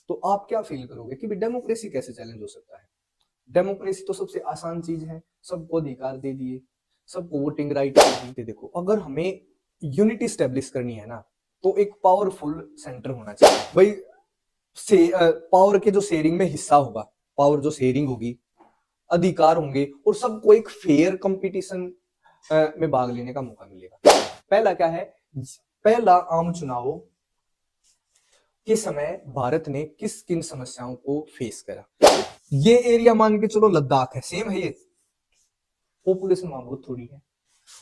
तो आप क्या फील करोगे कि डेमोक्रेसी कैसे चैलेंज हो सकता है? डेमोक्रेसी तो सबसे आसान चीज है, सबको अधिकार दे दिए, सबको वोटिंग राइट दे दी। देखो, अगर हमें यूनिटी स्टेब्लिश करनी है ना, तो एक पावरफुल सेंटर होना चाहिए भाई। से पावर के जो शेयरिंग में हिस्सा होगा, पावर जो शेयरिंग होगी, अधिकार होंगे, और सबको एक फेयर कंपटीशन में भाग लेने का मौका मिलेगा। पहला क्या है, पहला आम चुनाव के समय भारत ने किस किन समस्याओं को फेस करा। ये एरिया मान के चलो लद्दाख है, सेम है ये, पॉपुलेशन वहां बहुत थोड़ी है।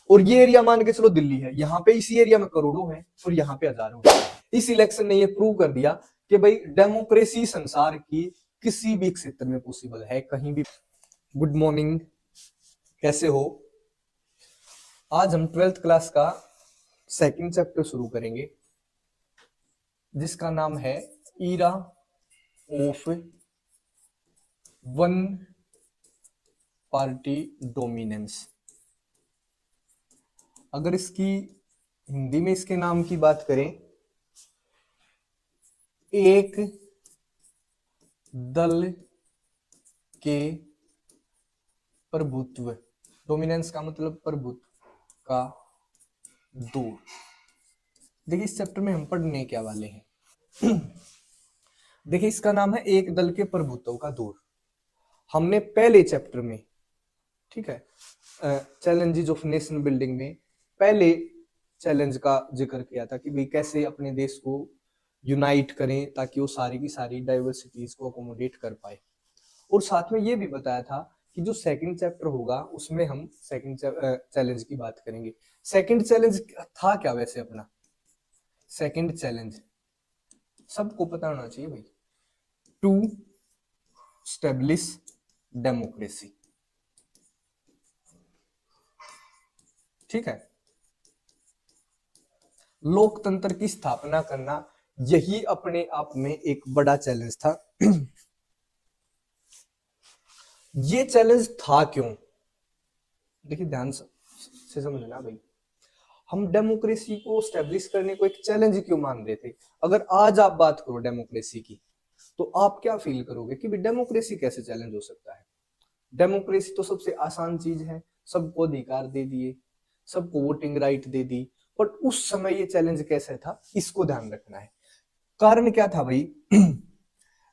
और ये एरिया मान के चलो दिल्ली है, यहाँ पे इसी एरिया में करोड़ों है और यहाँ पे हजारों है। इस इलेक्शन ने ये प्रूव कर दिया कि भाई डेमोक्रेसी संसार की किसी भी क्षेत्र में पॉसिबल है, कहीं भी। गुड मॉर्निंग, कैसे हो? आज हम 12th क्लास का सेकंड चैप्टर शुरू करेंगे, जिसका नाम है era of one party dominance. अगर इसकी हिंदी में इसके नाम की बात करें, एक दल के प्रभुत्व, डोमिनेंस का मतलब प्रभुत्व का दौर। देखिए, इस चैप्टर में हम पढ़ने क्या वाले हैं। देखिए, इसका नाम है एक दल के प्रभुत्व का दौर। हमने पहले चैप्टर में, ठीक है, चैलेंजेस ऑफ नेशन बिल्डिंग में पहले चैलेंज का जिक्र किया था कि भाई कैसे अपने देश को यूनाइट करें ताकि वो सारी की सारी डाइवर्सिटीज को अकोमोडेट कर पाए। और साथ में ये भी बताया था कि जो सेकंड चैप्टर होगा उसमें हम सेकंड चैलेंज की बात करेंगे। सेकंड चैलेंज था क्या वैसे अपना? सेकंड चैलेंज सबको पता होना चाहिए भाई, टू स्टेब्लिश डेमोक्रेसी। ठीक है, लोकतंत्र की स्थापना करना, यही अपने आप में एक बड़ा चैलेंज था। ये चैलेंज था क्यों? देखिए, ध्यान से समझना भाई, हम डेमोक्रेसी को स्टेब्लिश करने को एक चैलेंज क्यों मान रहे थे? अगर आज आप बात करो डेमोक्रेसी की, तो आप क्या फील करोगे कि डेमोक्रेसी कैसे चैलेंज हो सकता है? डेमोक्रेसी तो सबसे आसान चीज है, सबको अधिकार दे दिए, सबको voting right they the, but उस समय ये चैलेंज कैसे था, इसको ध्यान रखना है। कारण क्या था भाई?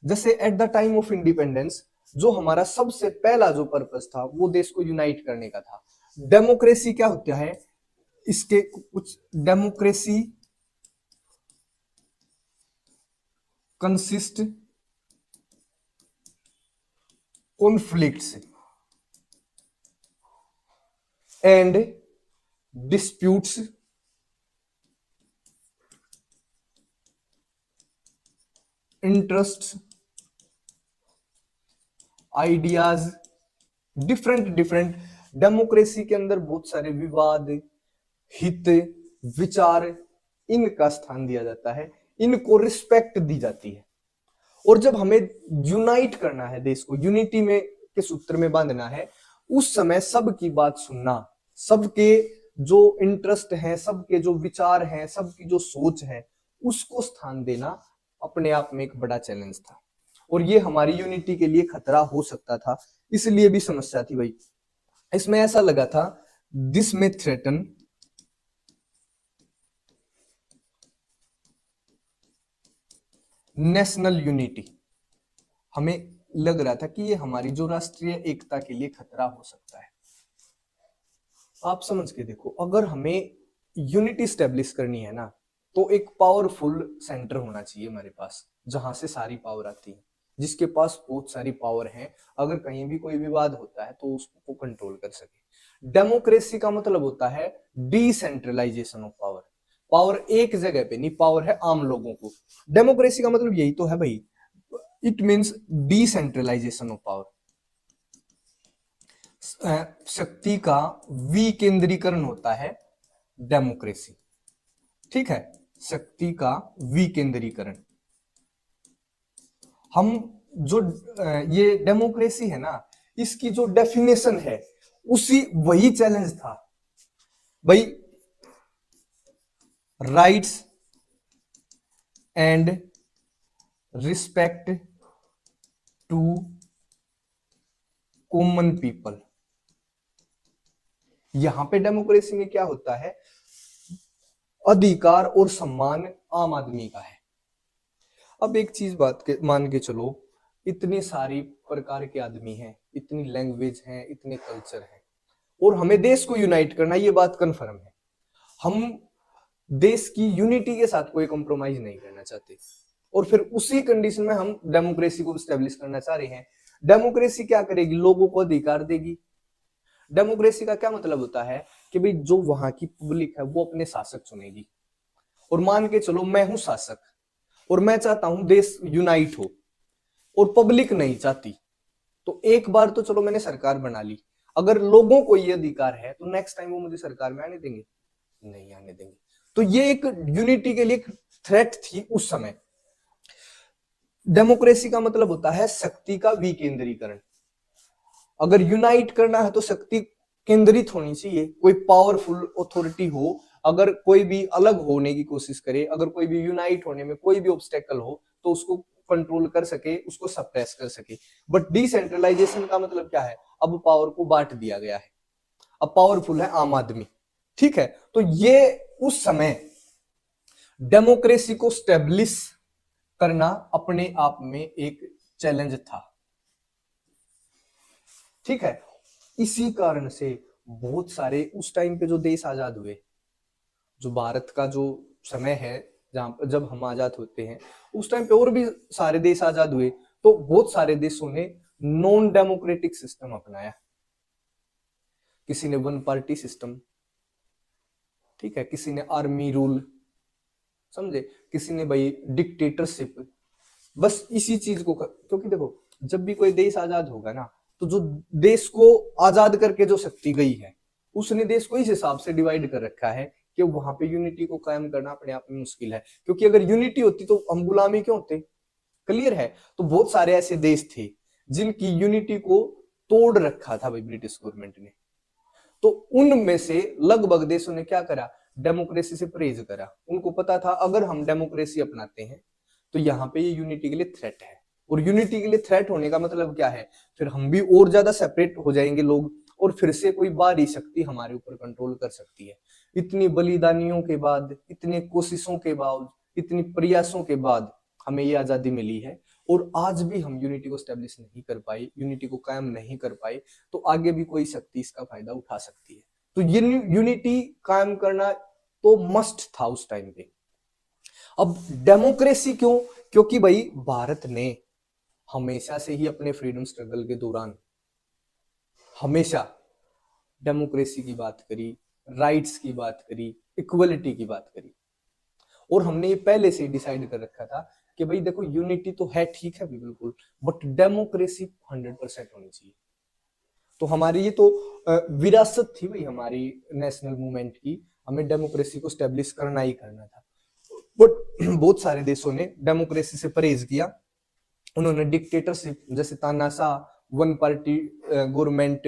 जैसे at the time of independence, जो हमारा सबसे पहला जो पर्पस था वो देश को यूनाइट करने का था। डेमोक्रेसी क्या होता है, इसके कुछ, democracy consist conflicts and disputes interest ideas, different. Democracy के अंदर बहुत सारे विवाद, हित, विचार, इनका स्थान दिया जाता है, इनको रिस्पेक्ट दी जाती है। और जब हमें यूनाइट करना है, देश को यूनिटी में के सूत्र में बांधना है, उस समय सबकी बात सुनना, सबके जो इंटरेस्ट है, सबके जो विचार हैं, सबकी जो सोच है, उसको स्थान देना अपने आप में एक बड़ा चैलेंज था। और ये हमारी यूनिटी के लिए खतरा हो सकता था, इसलिए भी समस्या थी भाई। इसमें ऐसा लगा था, दिस में थ्रेटन नेशनल यूनिटी। हमें लग रहा था कि ये हमारी जो राष्ट्रीय एकता के लिए खतरा हो सकता है। आप समझ के देखो, अगर हमें यूनिटी स्टेब्लिश करनी है ना, तो एक पावरफुल सेंटर होना चाहिए हमारे पास, जहां से सारी पावर आती है, जिसके पास बहुत सारी पावर है, अगर कहीं भी कोई विवाद होता है तो उसको कंट्रोल कर सके। डेमोक्रेसी का मतलब होता है डिसेंट्रलाइजेशन ऑफ पावर। पावर एक जगह पे नहीं, पावर है आम लोगों को। डेमोक्रेसी का मतलब यही तो है भाई, it means decentralisation of power. शक्ति का विकेंद्रीकरण होता है डेमोक्रेसी। ठीक है, शक्ति का विकेंद्रीकरण। हम जो ये डेमोक्रेसी है ना, इसकी जो डेफिनेशन है, उसी वही चैलेंज था भाई, rights and respect to common people. यहां पे डेमोक्रेसी में क्या होता है, अधिकार और सम्मान आम आदमी का है। अब एक चीज मान के चलो, इतने सारी प्रकार के आदमी हैं, इतनी लैंग्वेज हैं, इतने कल्चर हैं, और हमें देश को यूनाइट करना, ये बात कंफर्म है। हम देश की यूनिटी के साथ कोई कॉम्प्रोमाइज नहीं करना चाहते, और फिर उसी कंडीशन में हम डेमोक्रेसी को स्टेब्लिश करना चाह रहे हैं। डेमोक्रेसी क्या करेगी, लोगों को अधिकार देगी। डेमोक्रेसी का क्या मतलब होता है कि भाई जो वहां की पब्लिक है वो अपने शासक चुनेगी। और मान के चलो मैं हूं शासक और मैं चाहता हूं देश यूनाइट हो, और पब्लिक नहीं चाहती, तो एक बार तो चलो मैंने सरकार बना ली, अगर लोगों को ये अधिकार है तो नेक्स्ट टाइम वो मुझे सरकार में आने देंगे? नहीं आने देंगे। तो ये एक यूनिटी के लिए एक थ्रेट थी उस समय। डेमोक्रेसी का मतलब होता है शक्ति का विकेंद्रीकरण। अगर यूनाइट करना है तो शक्ति केंद्रित होनी चाहिए, कोई पावरफुल अथॉरिटी हो, अगर कोई भी अलग होने की कोशिश करे, अगर कोई भी यूनाइट होने में कोई भी ऑब्स्टेकल हो तो उसको कंट्रोल कर सके, उसको सप्रेस कर सके। बट डिसेंट्रलाइजेशन का मतलब क्या है, अब पावर को बांट दिया गया है, अब पावरफुल है आम आदमी। ठीक है, तो ये उस समय डेमोक्रेसी को स्टेब्लिश करना अपने आप में एक चैलेंज था। ठीक है, इसी कारण से बहुत सारे उस टाइम पे जो देश आजाद हुए, जो भारत का जो समय है जहां जब हम आजाद होते हैं, उस टाइम पे और भी सारे देश आजाद हुए, तो बहुत सारे देशों ने नॉन डेमोक्रेटिक सिस्टम अपनाया। किसी ने वन पार्टी सिस्टम, ठीक है, किसी ने आर्मी रूल, समझे, किसी ने भाई डिक्टेटरशिप। बस इसी चीज को क्योंकि देखो जब भी कोई देश आजाद होगा ना, तो जो देश को आजाद करके जो शक्ति गई है उसने देश को इस हिसाब से डिवाइड कर रखा है कि वहां पे यूनिटी को कायम करना अपने आप में मुश्किल है। क्योंकि अगर यूनिटी होती तो हम गुलामी क्यों होते, क्लियर है। तो बहुत सारे ऐसे देश थे जिनकी यूनिटी को तोड़ रखा था भाई ब्रिटिश गवर्नमेंट ने, तो उनमें से लगभग देशों ने क्या करा, डेमोक्रेसी से परहेज करा। उनको पता था अगर हम डेमोक्रेसी अपनाते हैं तो यहाँ पे ये यूनिटी के लिए थ्रेट है, और यूनिटी के लिए थ्रेट होने का मतलब क्या है, फिर हम भी और ज्यादा सेपरेट हो जाएंगे लोग, और फिर से कोई बाहरी शक्ति हमारे ऊपर कंट्रोल कर सकती है। इतनी बलिदानियों के बाद, इतने कोशिशों के बाद, इतनी प्रयासों के बाद हमें ये आजादी मिली है, और आज भी हम यूनिटी को स्टेब्लिश नहीं कर पाए, यूनिटी को कायम नहीं कर पाए, तो आगे भी कोई शक्ति इसका फायदा उठा सकती है। तो ये यूनिटी कायम करना तो मस्ट था उस टाइम पे। अब डेमोक्रेसी क्यों, क्योंकि भाई भारत ने हमेशा से ही अपने फ्रीडम स्ट्रगल के दौरान हमेशा डेमोक्रेसी की बात करी, राइट्स की बात करी, इक्वलिटी की बात करी, और हमने ये पहले से ही डिसाइड कर रखा था कि भाई देखो यूनिटी तो है, ठीक है बिल्कुल, बट डेमोक्रेसी 100% होनी चाहिए। तो हमारी ये तो विरासत थी भाई हमारी नेशनल मूवमेंट की, हमें डेमोक्रेसी को स्टेब्लिश करना ही करना था। बट बहुत सारे देशों ने डेमोक्रेसी से परहेज किया, उन्होंने डिक्टेटरशिप जैसे तानाशाह, वन पार्टी गवर्नमेंट,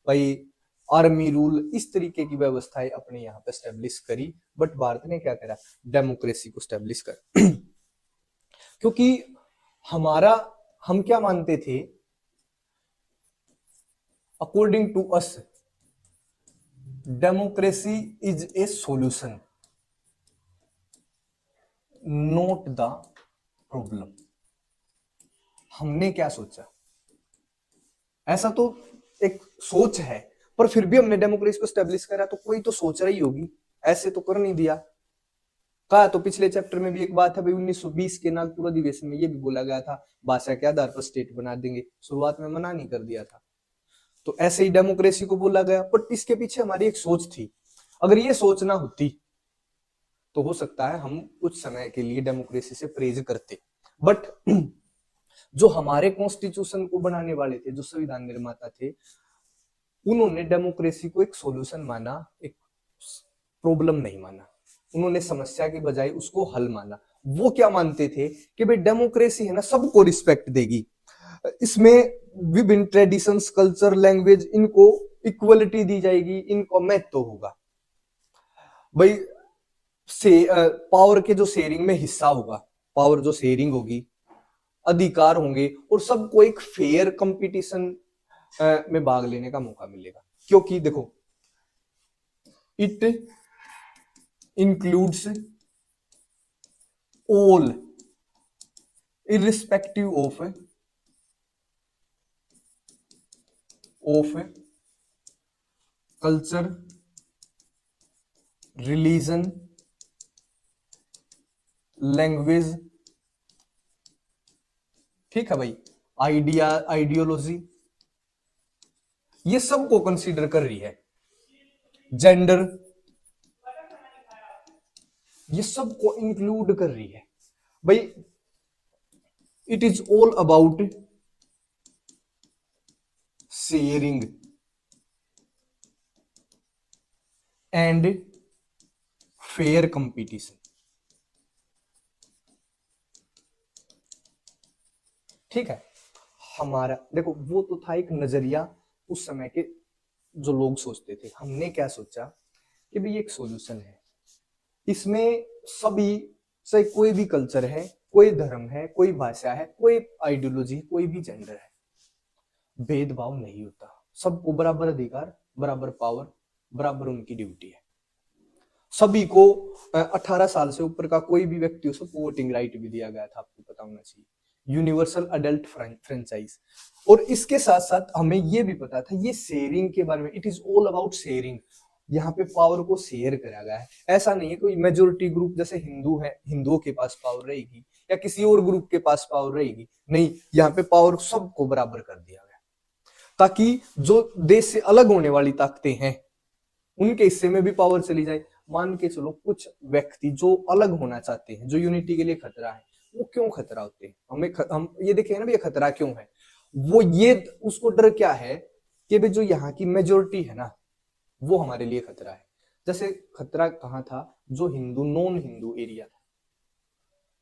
भाई आर्मी रूल, इस तरीके की व्यवस्थाएं अपने यहाँ पे स्टेब्लिश करी। बट भारत ने क्या करा, डेमोक्रेसी को स्टेब्लिश कर क्योंकि हम क्या मानते थे, according to us democracy is a solution, not the problem. हमने क्या सोचा, ऐसा तो एक सोच है, पर फिर भी हमने डेमोक्रेसी को स्टेब्लिश करा, तो कोई तो सोच रही होगी, ऐसे तो कर नहीं दिया। कहा तो पिछले चैप्टर में भी एक बात है भाई, 1920 के नागपुर अधिवेशन में ये भी बोला गया था भाषा के आधार पर स्टेट बना देंगे, शुरुआत में मना नहीं कर दिया था। तो ऐसे ही डेमोक्रेसी को बोला गया, बट इसके पीछे हमारी एक सोच थी। अगर ये सोच ना होती तो हो सकता है हम कुछ समय के लिए डेमोक्रेसी से परहेज करते। बट जो हमारे कॉन्स्टिट्यूशन को बनाने वाले थे, जो संविधान निर्माता थे, उन्होंने डेमोक्रेसी को एक सॉल्यूशन माना, एक प्रॉब्लम नहीं माना। उन्होंने समस्या की बजाय उसको हल माना। वो क्या मानते थे कि भाई डेमोक्रेसी है ना, सबको रिस्पेक्ट देगी, इसमें विभिन्न ट्रेडिशंस, कल्चर, लैंग्वेज, इनको इक्वलिटी दी जाएगी, इनको महत्व होगा भाई, से पावर के जो शेयरिंग में हिस्सा होगा, पावर जो शेयरिंग होगी अधिकार होंगे और सबको एक फेयर कंपटीशन में भाग लेने का मौका मिलेगा। क्योंकि देखो, it includes all irrespective of culture, religion, language, ठीक है भाई, आइडियोलॉजी, ये सब को कंसीडर कर रही है। जेंडर, ये सब को इंक्लूड कर रही है भाई। It is all about sharing and fair competition. ठीक है, हमारा देखो वो तो था एक नजरिया उस समय के जो लोग सोचते थे। हमने क्या सोचा कि भाई एक सॉल्यूशन है, इसमें सभी से कोई भी कल्चर है, कोई धर्म है, कोई भाषा है, कोई आइडियोलॉजी, कोई भी जेंडर है, भेदभाव नहीं होता, सबको बराबर अधिकार, बराबर पावर, बराबर उनकी ड्यूटी है। सभी को 18 साल से ऊपर का कोई भी व्यक्ति हो, सबको वोटिंग राइट भी दिया गया था, आपको पता होना चाहिए, यूनिवर्सल अडल्ट फ्रेंचाइज। और इसके साथ साथ हमें ये भी पता था, ये शेयरिंग के बारे में, it is all about sharing. यहाँ पे पावर को शेयर करा गया है। ऐसा नहीं है कोई मेजोरिटी ग्रुप जैसे हिंदू है, हिंदुओं के पास पावर रहेगी या किसी और ग्रुप के पास पावर रहेगी, नहीं, यहाँ पे पावर सबको बराबर कर दिया गया, ताकि जो देश से अलग होने वाली ताकतें हैं उनके हिस्से में भी पावर चली जाए। मान के चलो कुछ व्यक्ति जो अलग होना चाहते हैं, जो यूनिटी के लिए खतरा है, वो क्यों खतरा होते हैं, हम ये देखें ना, ये खतरा क्यों है, वो ये उसको डर क्या है कि भाई जो यहाँ की मेजोरिटी है ना, वो हमारे लिए खतरा है। जैसे खतरा कहाँ था, जो हिंदू नॉन हिंदू एरिया था,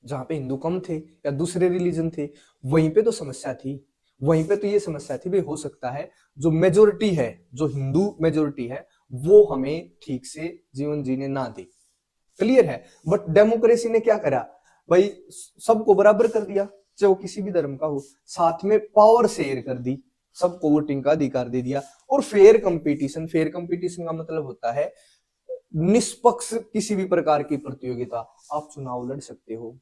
जहां पे हिंदू कम थे या दूसरे रिलीजन थे, वहीं पे तो समस्या थी। वहीं पे तो ये समस्या थी भाई, हो सकता है जो मेजोरिटी है, जो हिंदू मेजोरिटी है, वो हमें ठीक से जीवन जीने ना दे। क्लियर है। बट डेमोक्रेसी ने क्या करा भाई, सबको बराबर कर दिया, चाहे वो किसी भी धर्म का हो, साथ में पावर शेयर कर दी, सबको वोटिंग का अधिकार दे दिया। और फेयर कंपटीशन का मतलब होता है निष्पक्ष किसी भी प्रकार की प्रतियोगिता। आप चुनाव लड़ सकते हो,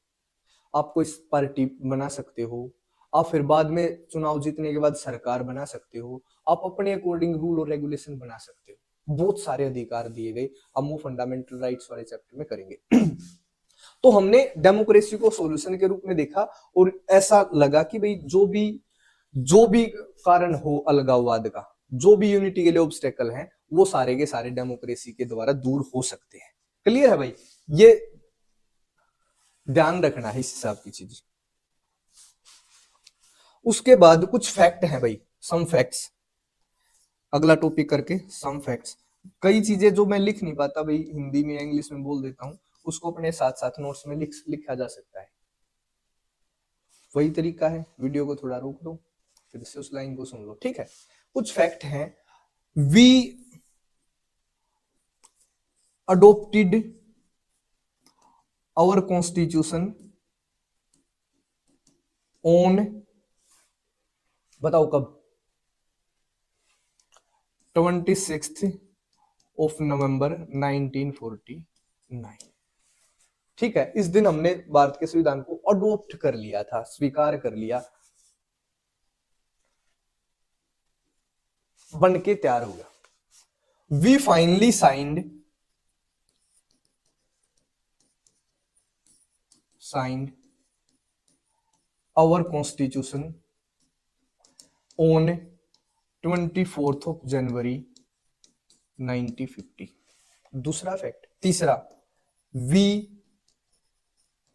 आप कोई पार्टी बना सकते हो, आप फिर बाद में चुनाव जीतने के बाद सरकार बना सकते हो, आप अपने अकॉर्डिंग रूल और रेगुलेशन बना सकते हो। बहुत सारे अधिकार दिए गए, हम वो फंडामेंटल राइट्स वाले चैप्टर में करेंगे। तो हमने डेमोक्रेसी को सॉल्यूशन के रूप में देखा और ऐसा लगा कि भाई जो भी कारण हो अलगाववाद का, जो भी यूनिटी के लिए ऑब्स्टेकल हैं, वो सारे के सारे डेमोक्रेसी के द्वारा दूर हो सकते हैं। क्लियर है भाई, ये ध्यान रखना है इस हिसाब की चीज। उसके बाद कुछ फैक्ट हैं भाई, सम फैक्ट्स, अगला टॉपिक करके सम फैक्ट्स। कई चीजें जो मैं लिख नहीं पाता भाई, हिंदी में या इंग्लिश में बोल देता हूं, उसको अपने साथ साथ नोट्स में लिखा जा सकता है। वही तरीका है, वीडियो को थोड़ा रोक दो, फिर से उस लाइन को सुन लो, ठीक है। कुछ फैक्ट हैं। We adopted our constitution on, बताओ कब, 26 नवंबर 1949। ठीक है, इस दिन हमने भारत के संविधान को अडोप्ट कर लिया था, स्वीकार कर लिया, बन के तैयार हो गया। We finally signed our constitution on 24 January 1950। दूसरा फैक्ट। तीसरा, वी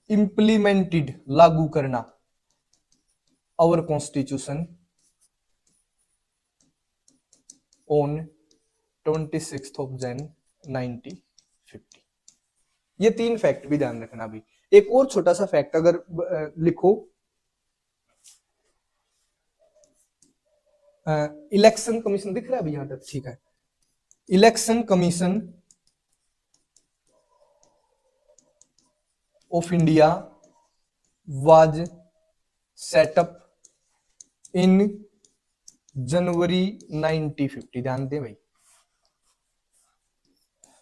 इंप्लीमेंटेड, लागू करना, आवर कॉन्स्टिट्यूशन ऑन 26 जनवरी 1950। ये तीन फैक्ट भी ध्यान रखना भी। एक और छोटा सा फैक्ट अगर लिखो, इलेक्शन कमीशन दिख रहा है अभी यहां तक, ठीक है। Election commission of India was set up in January 1950, ध्यान दें भाई,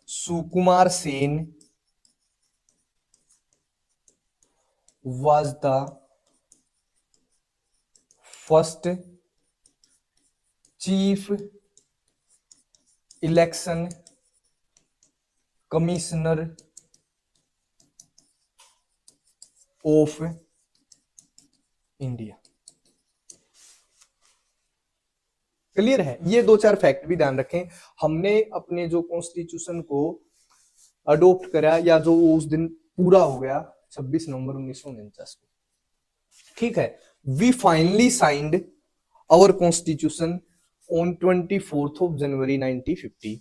Sukumar Sen was the first chief election commissioner of India. Clear है? ये दो चार फैक्ट भी ध्यान रखें। हमने अपने जो कॉन्स्टिट्यूशन को अडोप्ट करा या जो उस दिन पूरा हो गया 26 नवंबर 1949 को, ठीक है। We finally signed our constitution on 24th of January 1950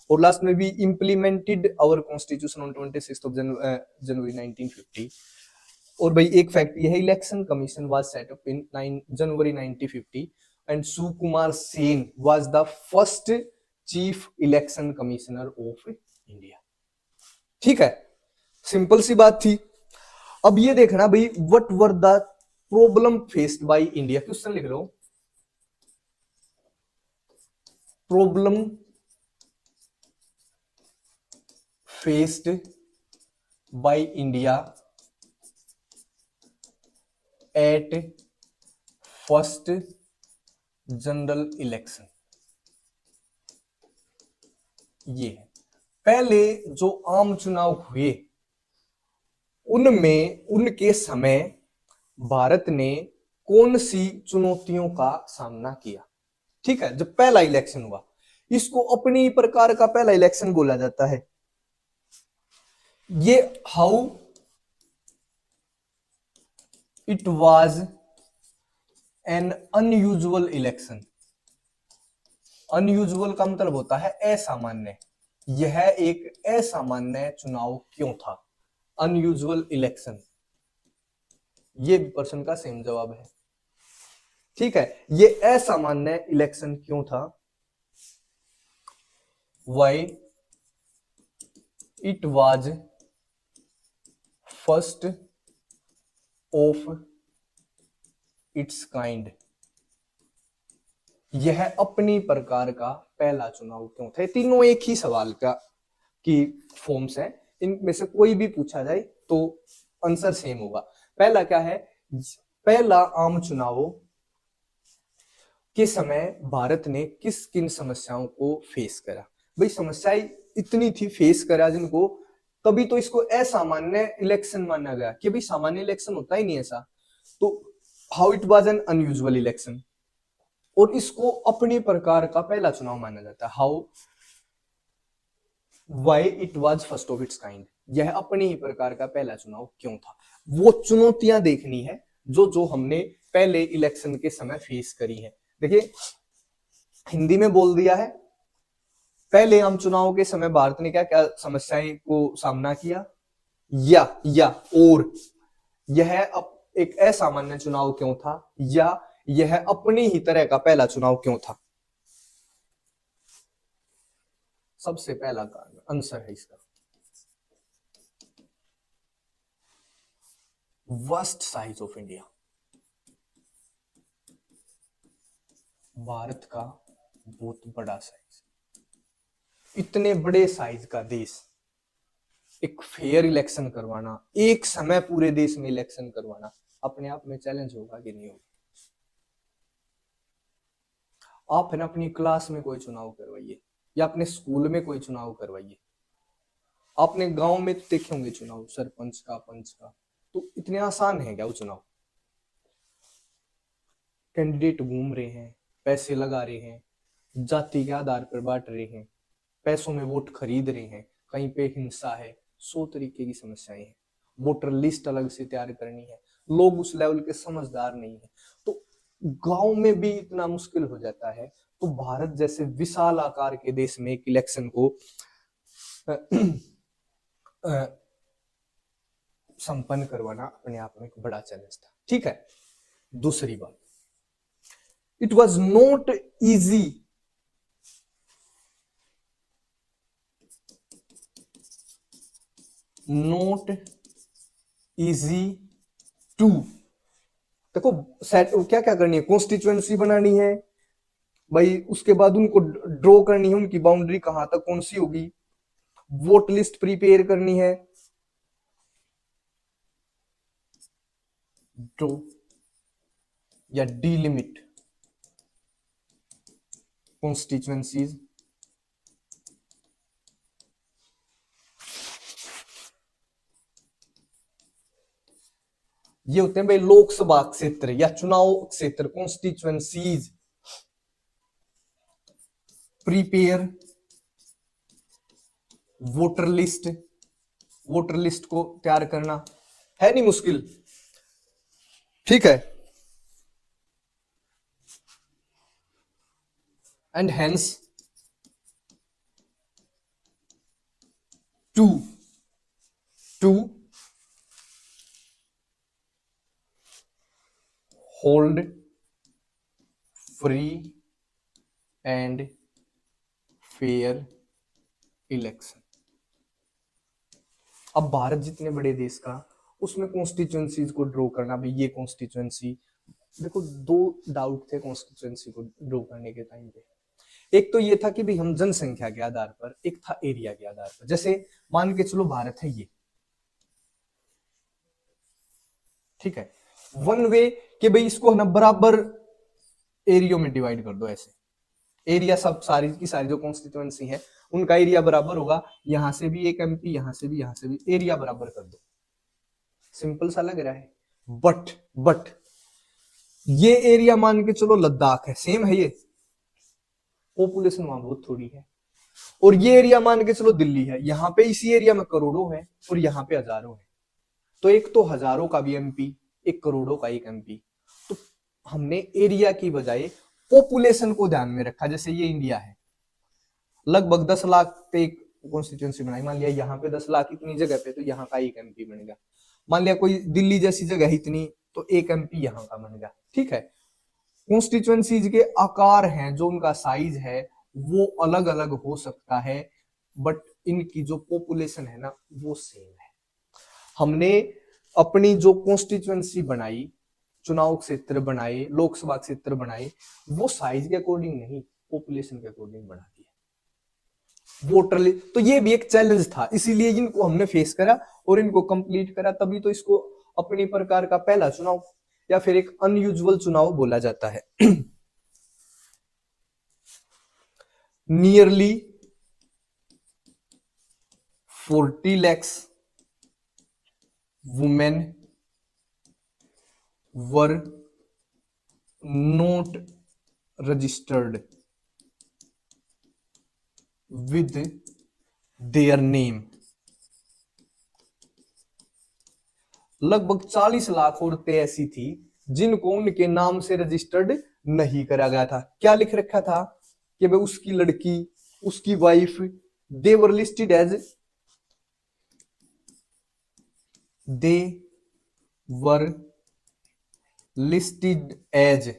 और लास्ट में भी implemented our constitution on 26th of January 1950। और भाई एक फैक्ट ये है, election commission was set up in January 1950 and Sukumar Sen was the first chief election commissioner of India. ठीक है, सिंपल सी बात थी। अब ये देखना भाई, what were the problem faced by India. Question लिख लो, problem faced by India at first general election. ये है, पहले जो आम चुनाव हुए उनमें उनके समय भारत ने कौन सी चुनौतियों का सामना किया। ठीक है, जब पहला इलेक्शन हुआ, इसको अपनी प्रकार का पहला इलेक्शन बोला जाता है। ये how it was an unusual election. Unusual का मतलब होता है असामान्य। यह एक असामान्य चुनाव क्यों था? अनयूजुअल इलेक्शन, ये प्रश्न का सेम जवाब है। ठीक है, ये असामान्य इलेक्शन क्यों था? Why it was first of its kind. यह अपनी प्रकार का पहला चुनाव क्यों था? तीनों एक ही सवाल का की फॉर्म्स हैं, इनमें से कोई भी पूछा जाए तो आंसर सेम होगा। पहला क्या है? पहला आम चुनाव के समय भारत ने किस किन समस्याओं को फेस करा। भाई समस्याएं इतनी थी फेस करा जिनको, तभी तो इसको असामान्य इलेक्शन माना गया कि भाई सामान्य इलेक्शन होता ही नहीं ऐसा। तो how it was an unusual election, और इसको अपनी प्रकार का पहला चुनाव माना जाता है। How why it was first of its kind, यह अपनी ही प्रकार का पहला चुनाव क्यों था। वो चुनौतियां देखनी है जो जो हमने पहले इलेक्शन के समय फेस करी है। देखिए हिंदी में बोल दिया है, पहले आम चुनाव के समय भारत ने क्या क्या समस्याएं को सामना किया, या और यह एक असामान्य चुनाव क्यों था, या यह अपनी ही तरह का पहला चुनाव क्यों था। सबसे पहला कारण आंसर है इसका vast size of India. Bharat का बहुत बड़ा साइज, इतने बड़े साइज का देश एक फेयर इलेक्शन करवाना, एक समय पूरे देश में इलेक्शन करवाना अपने आप में चैलेंज होगा कि नहीं होगा। आप है ना अपनी क्लास में कोई चुनाव करवाइए या अपने स्कूल में कोई चुनाव करवाइए, आपने गांव में तो देखे होंगे चुनाव सरपंच का, पंच का, तो इतने आसान है क्या वो चुनाव? कैंडिडेट घूम रहे हैं, पैसे लगा रहे हैं, जाति के आधार पर बांट रहे हैं, पैसों में वोट खरीद रहे हैं, कहीं पे हिंसा है, 100 तरीके की समस्याएं हैं, वोटर लिस्ट अलग से तैयार करनी है, लोग उस लेवल के समझदार नहीं है, तो गांव में भी इतना मुश्किल हो जाता है। तो भारत जैसे विशाल आकार के देश में एक इलेक्शन को संपन्न करवाना अपने आप में एक बड़ा चैलेंज था। ठीक है, दूसरी बात, it was not easy to देखो सेट क्या क्या करनी है, कॉन्स्टिट्यूएंसी बनानी है भाई, उसके बाद उनको ड्रॉ करनी है, उनकी बाउंड्री कहां तक कौन सी होगी, वोट लिस्ट प्रिपेयर करनी है, ड्रॉ या डीलिमिट कॉन्स्टिट्यूएंसीज, ये होते हैं भाई लोकसभा क्षेत्र या चुनाव क्षेत्र, constituencies, prepare voter list, voter list को तैयार करना है नहीं मुश्किल, ठीक है, and hence to hold free and fair election. अब भारत जितने बड़े देश का, उसमें कॉन्स्टिट्यूएंसीज को ड्रॉ करना, भाई ये कॉन्स्टिट्यूएंसी, देखो दो डाउट थे कॉन्स्टिट्यूएंसी को ड्रॉ करने के टाइम पे, एक तो ये था कि भाई हम जनसंख्या के आधार पर, एक था एरिया के आधार पर। जैसे मान के चलो भारत है ये, ठीक है, वन वे कि भाई इसको ना बराबर एरिया में डिवाइड कर दो, ऐसे एरिया सब सारी की सारी जो कॉन्स्टिट्यूएंसी है उनका एरिया बराबर होगा, यहां से भी एक एमपी, यहां से भी, यहां से भी, एरिया बराबर कर दो। सिंपल सा लग रहा है, बट ये एरिया मान के चलो लद्दाख है, सेम है ये, पॉपुलेशन वहां बहुत थोड़ी है, और ये एरिया मान के चलो दिल्ली है, यहां पे इसी एरिया में करोड़ों है और यहां पे हजारों है, तो एक तो हजारों का भी एमपी, एक करोड़ों का एक एमपी। तो हमने एरिया की बजाय पॉपुलेशन को ध्यान में रखा। जैसे ये इंडिया है, लगभग 10 लाख पे एक कॉन्स्टिट्यूएंसी बनाई, मान लिया यहाँ पे 10 लाख इतनी जगह पे, तो यहाँ का एक एमपी बनेगा। मान लिया कोई दिल्ली जैसी जगह है इतनी, तो एक एमपी यहाँ का बनेगा, ठीक है। कॉन्स्टिट्यूएंसीज के आकार हैं, जो उनका साइज है वो अलग अलग हो सकता है, बट इनकी जो पॉपुलेशन है ना वो सेम है। हमने अपनी जो कॉन्स्टिट्यूएंसी बनाई, चुनाव क्षेत्र बनाए, लोकसभा क्षेत्र बनाए, वो साइज के अकॉर्डिंग नहीं, पॉपुलेशन के अकॉर्डिंग बना दिया। वोटर लिस्ट, तो ये भी एक चैलेंज था, इसीलिए इनको हमने फेस करा और इनको कंप्लीट करा, तभी तो इसको अपनी प्रकार का पहला चुनाव या फिर एक अनयूजुअल चुनाव बोला जाता है। Nearly 40 lakhs women were not registered with their name। लगभग 40 लाख औरतें ऐसी थी जिनको उनके नाम से रजिस्टर्ड नहीं करा गया था। क्या लिख रखा था कि भाई उसकी लड़की, उसकी wife, they were listed as, they were listed as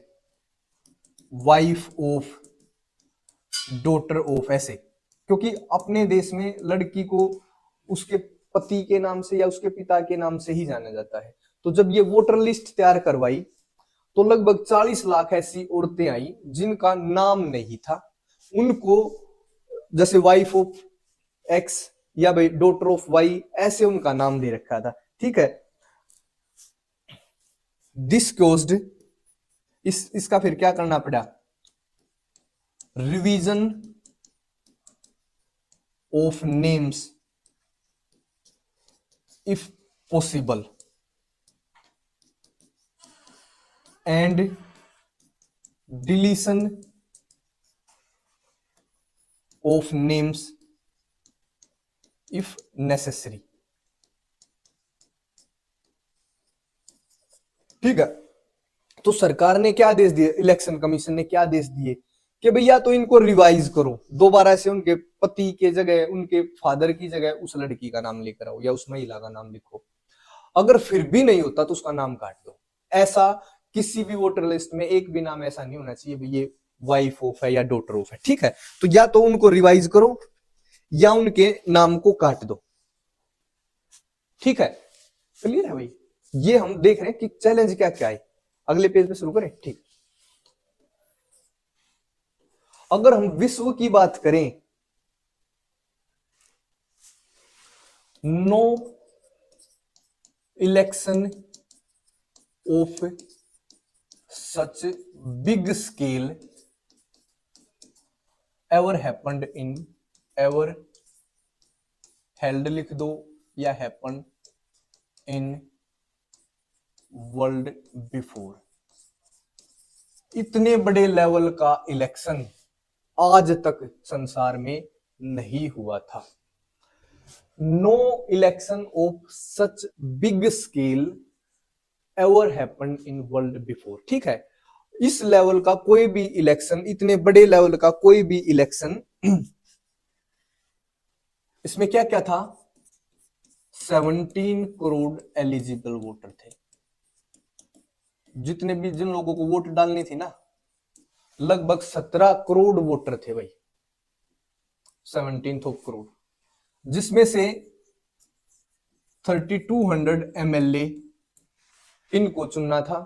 wife of, daughter of, ऐसे, क्योंकि अपने देश में लड़की को उसके पति के नाम से या उसके पिता के नाम से ही जाना जाता है। तो जब ये वोटर लिस्ट तैयार करवाई तो लगभग 40 लाख ऐसी औरतें आई जिनका नाम नहीं था, उनको जैसे वाइफ ऑफ एक्स या भाई डॉटर ऑफ वाई, ऐसे उनका नाम दे रखा था, ठीक है। दिस कॉज्ड, इसका फिर क्या करना पड़ा, revision of names if possible and deletion of names if necessary। ठीक है, तो सरकार ने क्या आदेश दिए, इलेक्शन कमीशन ने क्या आदेश दिए कि भैया तो इनको रिवाइज करो, दोबारा से उनके पति के जगह, उनके फादर की जगह उस लड़की का नाम लेकर आओ या उस महिला का नाम लिखो। अगर फिर भी नहीं होता तो उसका नाम काट दो। ऐसा किसी भी वोटर लिस्ट में एक भी नाम ऐसा नहीं होना चाहिए ये वाइफ ऑफ है या डॉटर ऑफ है, ठीक है। तो या तो उनको रिवाइज करो या उनके नाम को काट दो, ठीक है। क्लियर है भाई, ये हम देख रहे हैं कि चैलेंज क्या क्या है। अगले पेज पे शुरू करें, ठीक। अगर हम विश्व की बात करें, no election of such big scale ever happened in, ever held लिख दो या हैपन इन वर्ल्ड बिफोर। इतने बड़े लेवल का इलेक्शन आज तक संसार में नहीं हुआ था। No election of such big scale ever happened in world before, ठीक है। इस लेवल का कोई भी इलेक्शन, इतने बड़े लेवल का कोई भी इलेक्शन, इसमें क्या क्या था, 17 करोड़ एलिजिबल वोटर थे। जितने भी जिन लोगों को वोट डालनी थी ना, लगभग 17 करोड़ वोटर थे भाई, 17 करोड़, जिसमें से 3200 एमएलए इनको चुनना था,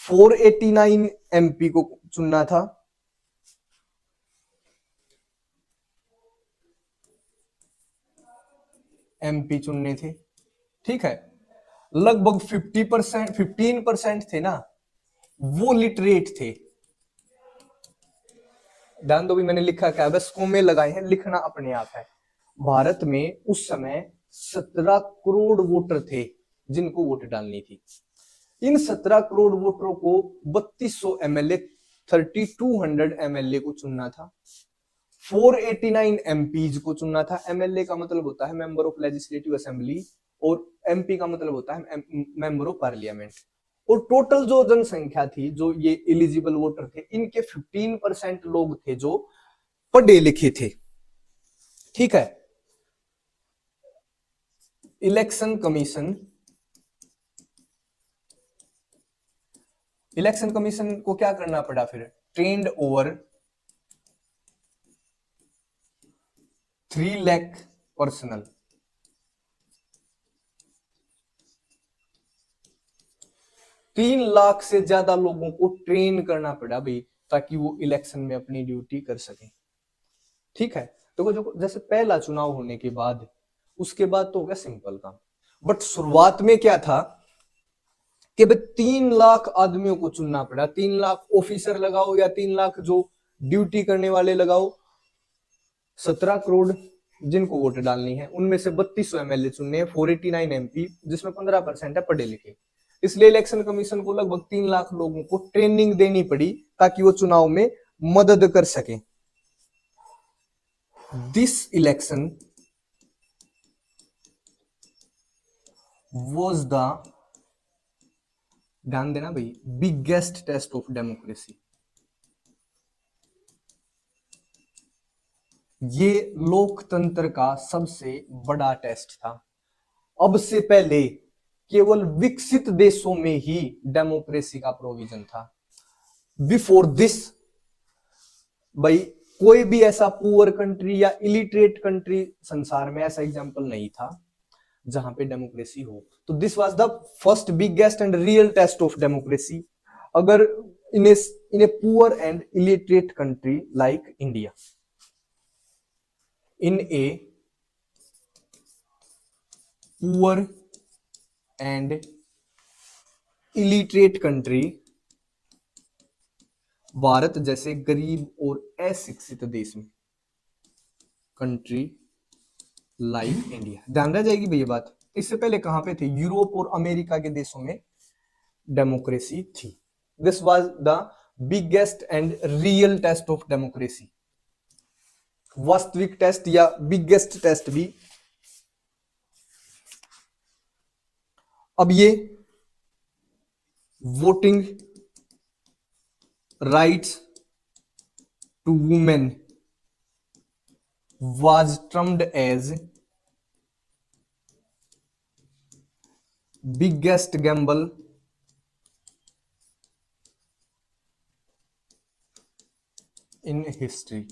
489 एमपी को चुनना था, एमपी चुनने थे, ठीक है। लगभग 50%, 15% थे ना, वो लिटरेट थे। ध्यान दो भी, मैंने लिखा क्या, बस कोमे लगाए हैं, लिखना अपने आप है। भारत में उस समय 17 करोड़ वोटर थे जिनको वोट डालनी थी। इन 17 करोड़ वोटरों को 3200 एमएलए, 3200 एमएलए को चुनना था, 489 एमपीज को चुनना था। एमएलए का मतलब होता है मेंबर ऑफ लेजिस्लेटिव असेंबली, और एमपी का मतलब होता है मेंबर ऑफ पार्लियामेंट। और टोटल जो जनसंख्या थी, जो ये एलिजिबल वोटर थे, इनके 15% लोग थे जो पढ़े लिखे थे, ठीक है। इलेक्शन कमीशन को क्या करना पड़ा फिर, trend over 3 lakh personal, 3 lakh से ज्यादा लोगों को ट्रेन करना पड़ा भाई, ताकि वो इलेक्शन में अपनी ड्यूटी कर सके, ठीक है। तो जो जैसे पहला चुनाव होने के बाद, उसके बाद तो हो गया सिंपल काम, बट शुरुआत में क्या था कि भाई 3 लाख आदमियों को चुनना पड़ा, 3 लाख ऑफिसर लगाओ या 3 लाख जो ड्यूटी करने वाले लगाओ, 17 करोड़ जिनको वोट डालनी है, उनमें से 3200 एमएलए चुनने हैं, 489 एमपी, जिसमें 15% है पढ़े लिखे। इसलिए इलेक्शन कमीशन को लगभग 3 लाख लोगों को ट्रेनिंग देनी पड़ी ताकि वो चुनाव में मदद कर सके। दिस इलेक्शन वॉज द, ध्यान देना भाई, बिगेस्ट टेस्ट ऑफ डेमोक्रेसी। ये लोकतंत्र का सबसे बड़ा टेस्ट था। अब से पहले केवल विकसित देशों में ही डेमोक्रेसी का प्रोविजन था। बिफोर दिस भाई कोई भी ऐसा पुअर कंट्री या इलिटरेट कंट्री संसार में, ऐसा एग्जांपल नहीं था जहां पे डेमोक्रेसी हो। तो this was the first biggest and real test of democracy, अगर in a poor and illiterate country like India. In a poor and illiterate country, Bharat जैसे गरीब और अशिक्षित देश में, कंट्री लाइक इंडिया, ध्यान रह जाएगी भैया बात। इससे पहले कहां पे थे, यूरोप और अमेरिका के देशों में डेमोक्रेसी थी। This was the biggest and real test of democracy, वास्तविक टेस्ट या बिगेस्ट टेस्ट भी। अब ये voting rights to women was termed as biggest gamble in history.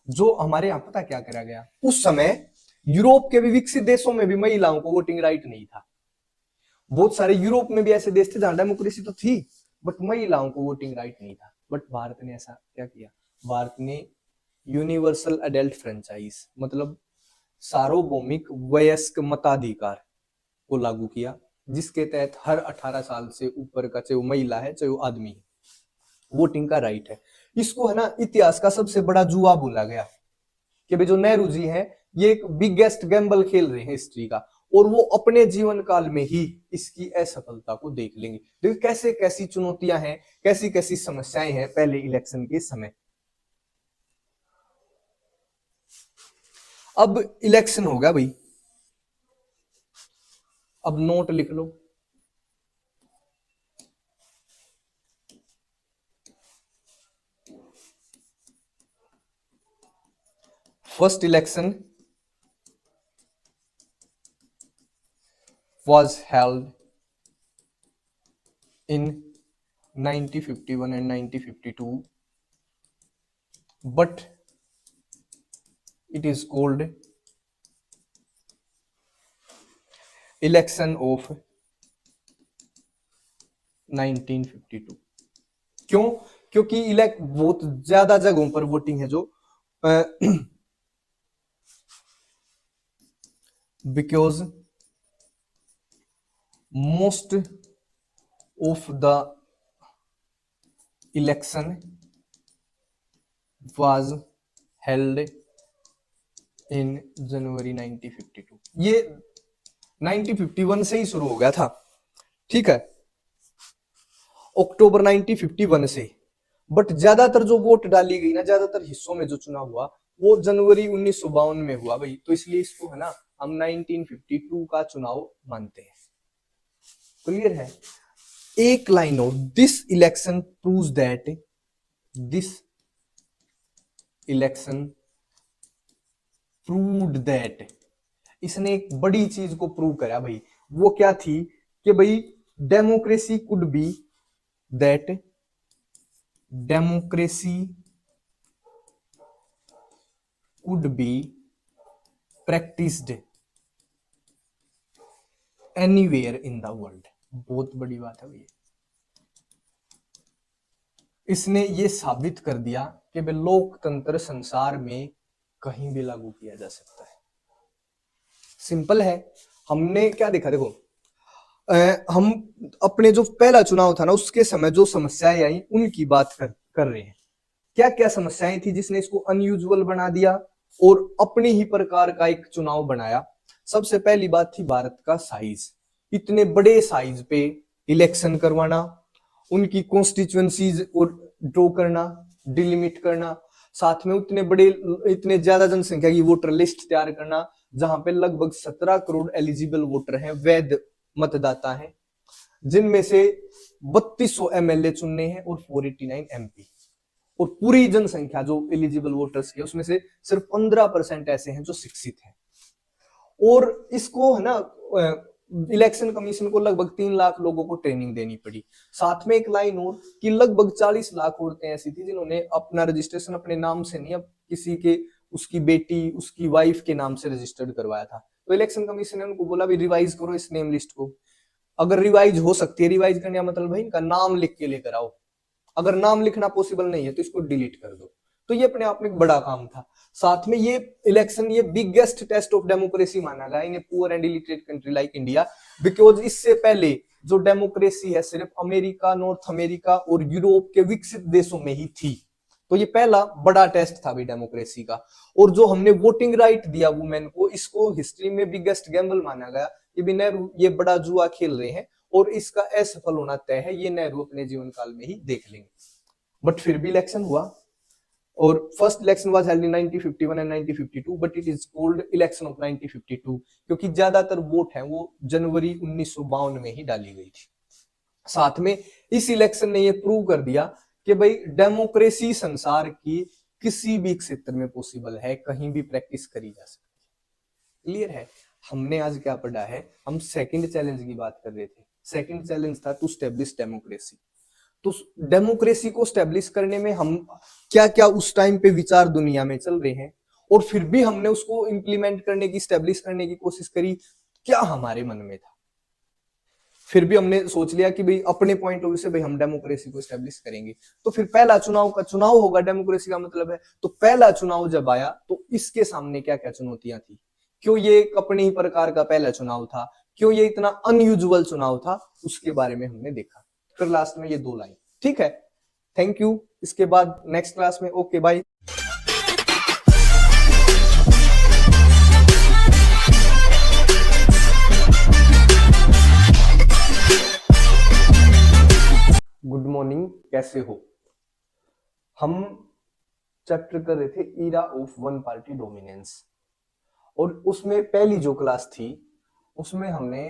जो हमारे यहां पता क्या करा गया, उस समय यूरोप के भी विकसित देशों में भी महिलाओं को वोटिंग राइट नहीं था। बहुत सारे यूरोप में भी ऐसे देश थे जहां डेमोक्रेसी तो थी बट महिलाओं को वोटिंग राइट नहीं था। बट भारत ने ऐसा क्या किया, भारत ने यूनिवर्सल अडल्ट फ्रेंचाइज मतलब सार्वभौमिक वयस्क मताधिकार को लागू किया, जिसके तहत हर 18 साल से ऊपर का, चाहे वो महिला है चाहे वो आदमी है, वोटिंग का राइट है। इसको है ना इतिहास का सबसे बड़ा जुआ बोला गया कि भाई जो नेहरू जी हैं ये एक बिगेस्ट गैम्बल खेल रहे हैं हिस्ट्री का, और वो अपने जीवन काल में ही इसकी असफलता को देख लेंगे। देखिए कैसे कैसी चुनौतियां हैं, कैसी कैसी समस्याएं हैं पहले इलेक्शन के समय। अब इलेक्शन हो गया भाई, अब नोट लिख लो। First election was held in 1951 and 1952, but it is called election of 1952। क्यों? क्योंकि इलेक्ट बहुत ज्यादा जगहों पर वोटिंग है जो because most of the election was held in January 1952। ये 1951 से ही शुरू हो गया था, ठीक है, अक्टूबर 1951 से। बट ज्यादातर जो वोट डाली गई ना, ज्यादातर हिस्सों में जो चुनाव हुआ वो जनवरी 1952 में हुआ भाई, तो इसलिए इसको है ना हम 1952 का चुनाव मानते हैं। क्लियर है? एक लाइन और, this election proves that, this election proved that, इसने एक बड़ी चीज को प्रूव करा भाई। वो क्या थी कि भाई democracy could be, that democracy could be practised anywhere in the world. बहुत बड़ी बात है भैया, इसने ये साबित कर दिया कि भाई लोकतंत्र संसार में कहीं भी लागू किया जा सकता है। सिंपल है। हमने क्या देखा, देखो हम अपने जो पहला चुनाव था ना उसके समय जो समस्याएं आई उनकी बात कर रहे हैं। क्या क्या समस्याएं थी जिसने इसको अनयूजुअल बना दिया और अपनी ही प्रकार का एक चुनाव बनाया। सबसे पहली बात थी भारत का साइज, इतने बड़े साइज पे इलेक्शन करवाना, उनकी कॉन्स्टिट्यूएंसीज और ड्रॉ करना, डिलिमिट करना, साथ में इतने ज्यादा जनसंख्या की वोटर लिस्ट तैयार करना जहां पे लगभग 17 करोड़ एलिजिबल वोटर हैं, वैध मतदाता हैं, जिनमें से 3200 एमएलए चुनने हैं और 489 एमपी, और पूरी जनसंख्या जो एलिजिबल वोटर्स की उसमें से सिर्फ 15% ऐसे हैं जो शिक्षित हैं। और इसको है ना इलेक्शन कमीशन को लगभग 3 लाख लोगों को ट्रेनिंग देनी पड़ी। साथ में एक लाइन और कि लगभग 40 लाख औरतें ऐसी थी जिन्होंने अपना रजिस्ट्रेशन अपने नाम से नहीं, अब किसी के, उसकी बेटी, उसकी वाइफ के नाम से रजिस्टर्ड करवाया था। तो इलेक्शन कमीशन ने उनको बोला भी रिवाइज करो इस नेम लिस्ट को। अगर रिवाइज हो सकती है, रिवाइज करने का मतलब भाई इनका नाम लिख के लेकर आओ, अगर नाम लिखना पॉसिबल नहीं है तो इसको डिलीट कर दो। तो ये अपने आप में एक बड़ा काम था। साथ में ये इलेक्शन ये बिगेस्ट टेस्ट ऑफ डेमोक्रेसी माना गया in a poor and illiterate country like India, because इससे पहले जो डेमोक्रेसी है सिर्फ अमेरिका, नॉर्थ अमेरिका और यूरोप के विकसित देशों में ही थी। तो ये पहला बड़ा टेस्ट था भी डेमोक्रेसी का। और जो हमने वोटिंग राइट दिया वुमेन को, इसको हिस्ट्री में बिगेस्ट गैम्बल माना गया। ये भी नेहरू ये बड़ा जुआ खेल रहे हैं और इसका असफल होना तय है, ये नेहरू अपने जीवन काल में ही देख लेंगे। बट फिर भी इलेक्शन हुआ और first election was held in 1951 and 1952, but it is called election of 1952 क्योंकि ज्यादातर वोट है वो जनवरी 1952 में ही डाली गई थी। साथ में इस इलेक्शन ने ये प्रूव कर दिया कि भाई डेमोक्रेसी संसार की किसी भी क्षेत्र में पॉसिबल है, कहीं भी प्रैक्टिस करी जा सकती है। क्लियर है? हमने आज क्या पढ़ा है, हम सेकंड चैलेंज की बात कर रहे थे। सेकंड चैलेंज था टू स्टेब्लिश डेमोक्रेसी। तो डेमोक्रेसी को स्टेब्लिश करने में हम क्या क्या उस टाइम पे विचार दुनिया में चल रहे हैं और फिर भी हमने उसको इंप्लीमेंट करने की, स्टेब्लिश करने की कोशिश करी, क्या हमारे मन में था। फिर भी हमने सोच लिया कि भाई अपने पॉइंट ऑफ व्यू से भाई हम डेमोक्रेसी को एस्टेब्लिश करेंगे, तो फिर पहला चुनाव का चुनाव होगा, डेमोक्रेसी का मतलब है। तो पहला चुनाव जब आया तो इसके सामने क्या क्या चुनौतियां थी, क्यों ये एक अपने ही प्रकार का पहला चुनाव था, क्यों ये इतना अनयूजुअल चुनाव था, उसके बारे में हमने देखा। फिर लास्ट में ये 2 लाइन, ठीक है। Thank you. इसके बाद नेक्स्ट क्लास में, ओके बाय। गुड मॉर्निंग, कैसे हो? हम चैप्टर कर रहे थे era of one party dominance, और उसमें पहली जो क्लास थी उसमें हमने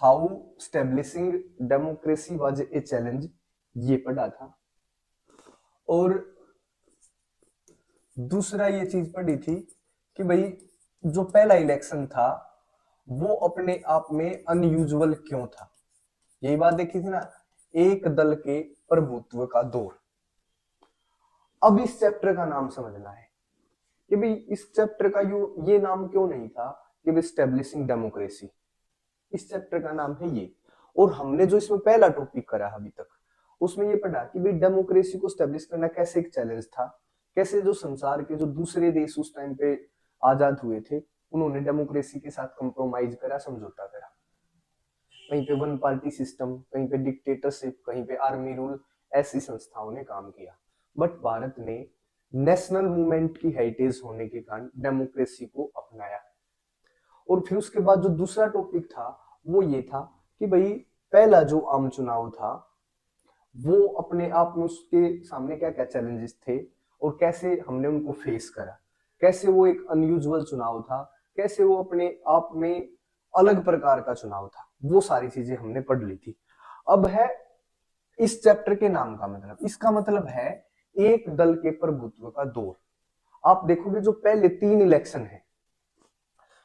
how establishing democracy was a challenge ये पढ़ा था, और दूसरा ये चीज पढ़ी थी कि भाई जो पहला इलेक्शन था वो अपने आप में अनयूजुअल क्यों था। यही बात देखी थी ना, एक दल के प्रभुत्व का दौर। अब इस चैप्टर का नाम समझना है कि भाई इस चैप्टर का ये नाम क्यों नहीं था कि भाई स्टेब्लिशिंग डेमोक्रेसी, इस चैप्टर का नाम है ये। और हमने जो इसमें पहला टॉपिक करा अभी तक उसमें ये पढ़ा कि भाई डेमोक्रेसी को स्टेब्लिश करना कैसे एक चैलेंज था, कैसे जो संसार के जो दूसरे देश उस टाइम पे आजाद हुए थे उन्होंने डेमोक्रेसी के साथ कंप्रोमाइज करा, समझौता करा। कहीं पे वन पार्टी सिस्टम, कहीं पे डिक्टेटरशिप, कहीं पे आर्मी रूल, ऐसी संस्थाओं ने काम किया। बट भारत ने नेशनल मूवमेंट की हेरिटेज होने के कारण डेमोक्रेसी को अपनाया। और फिर उसके बाद जो दूसरा टॉपिक था वो ये था कि भाई पहला जो आम चुनाव था वो अपने आप में उसके सामने क्या क्या चैलेंजेस थे और कैसे हमने उनको फेस करा, कैसे वो एक अनयूजुअल चुनाव था, कैसे वो अपने आप में अलग प्रकार का चुनाव था, वो सारी चीजें हमने पढ़ ली थी। अब है इस चैप्टर के नाम का मतलब, इसका मतलब है एक दल के प्रभुत्व का दौर। आप देखोगे जो पहले 3 इलेक्शन है,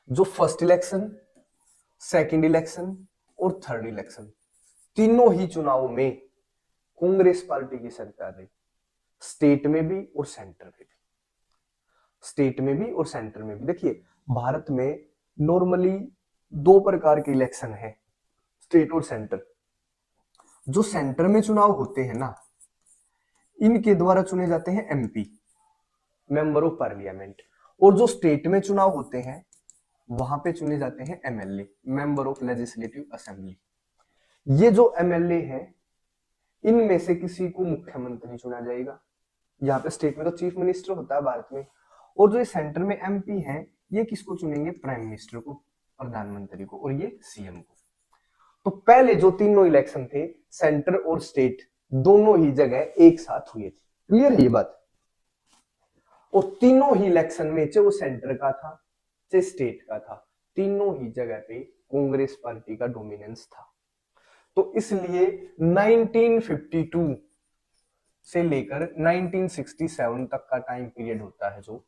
जो फर्स्ट इलेक्शन, सेकंड इलेक्शन और थर्ड इलेक्शन, तीनों ही चुनाव में कांग्रेस पार्टी की सरकार रही, स्टेट में भी और सेंटर में भी। स्टेट में भी और सेंटर में भी। देखिए भारत में नॉर्मली 2 प्रकार के इलेक्शन है, स्टेट और सेंटर। जो सेंटर में चुनाव होते हैं ना, इनके द्वारा चुने जाते हैं एमपी, मेंबर ऑफ पार्लियामेंट, और जो स्टेट में चुनाव होते हैं वहां पे चुने जाते हैं MLA, member of legislative assembly. ये जो एमएलए हैं इनमें से किसी को मुख्यमंत्री चुना जाएगा, यहाँ पे स्टेट में तो चीफ मिनिस्टर होता है भारत में, और जो सेंटर में एमपी हैं ये किसको चुनेंगे, प्राइम मिनिस्टर को, प्रधानमंत्री को, और ये सीएम को। तो पहले जो तीनों इलेक्शन थे सेंटर और स्टेट दोनों ही जगह एक साथ हुए थे, क्लियर है ये बात। और तीनों ही इलेक्शन में चाहे वो सेंटर का था चाहे स्टेट का था, तीनों ही जगह पे कांग्रेस पार्टी का डोमिनेंस था। तो इसलिए 1952 से लेकर 1967 तक का टाइम पीरियड होता है जो,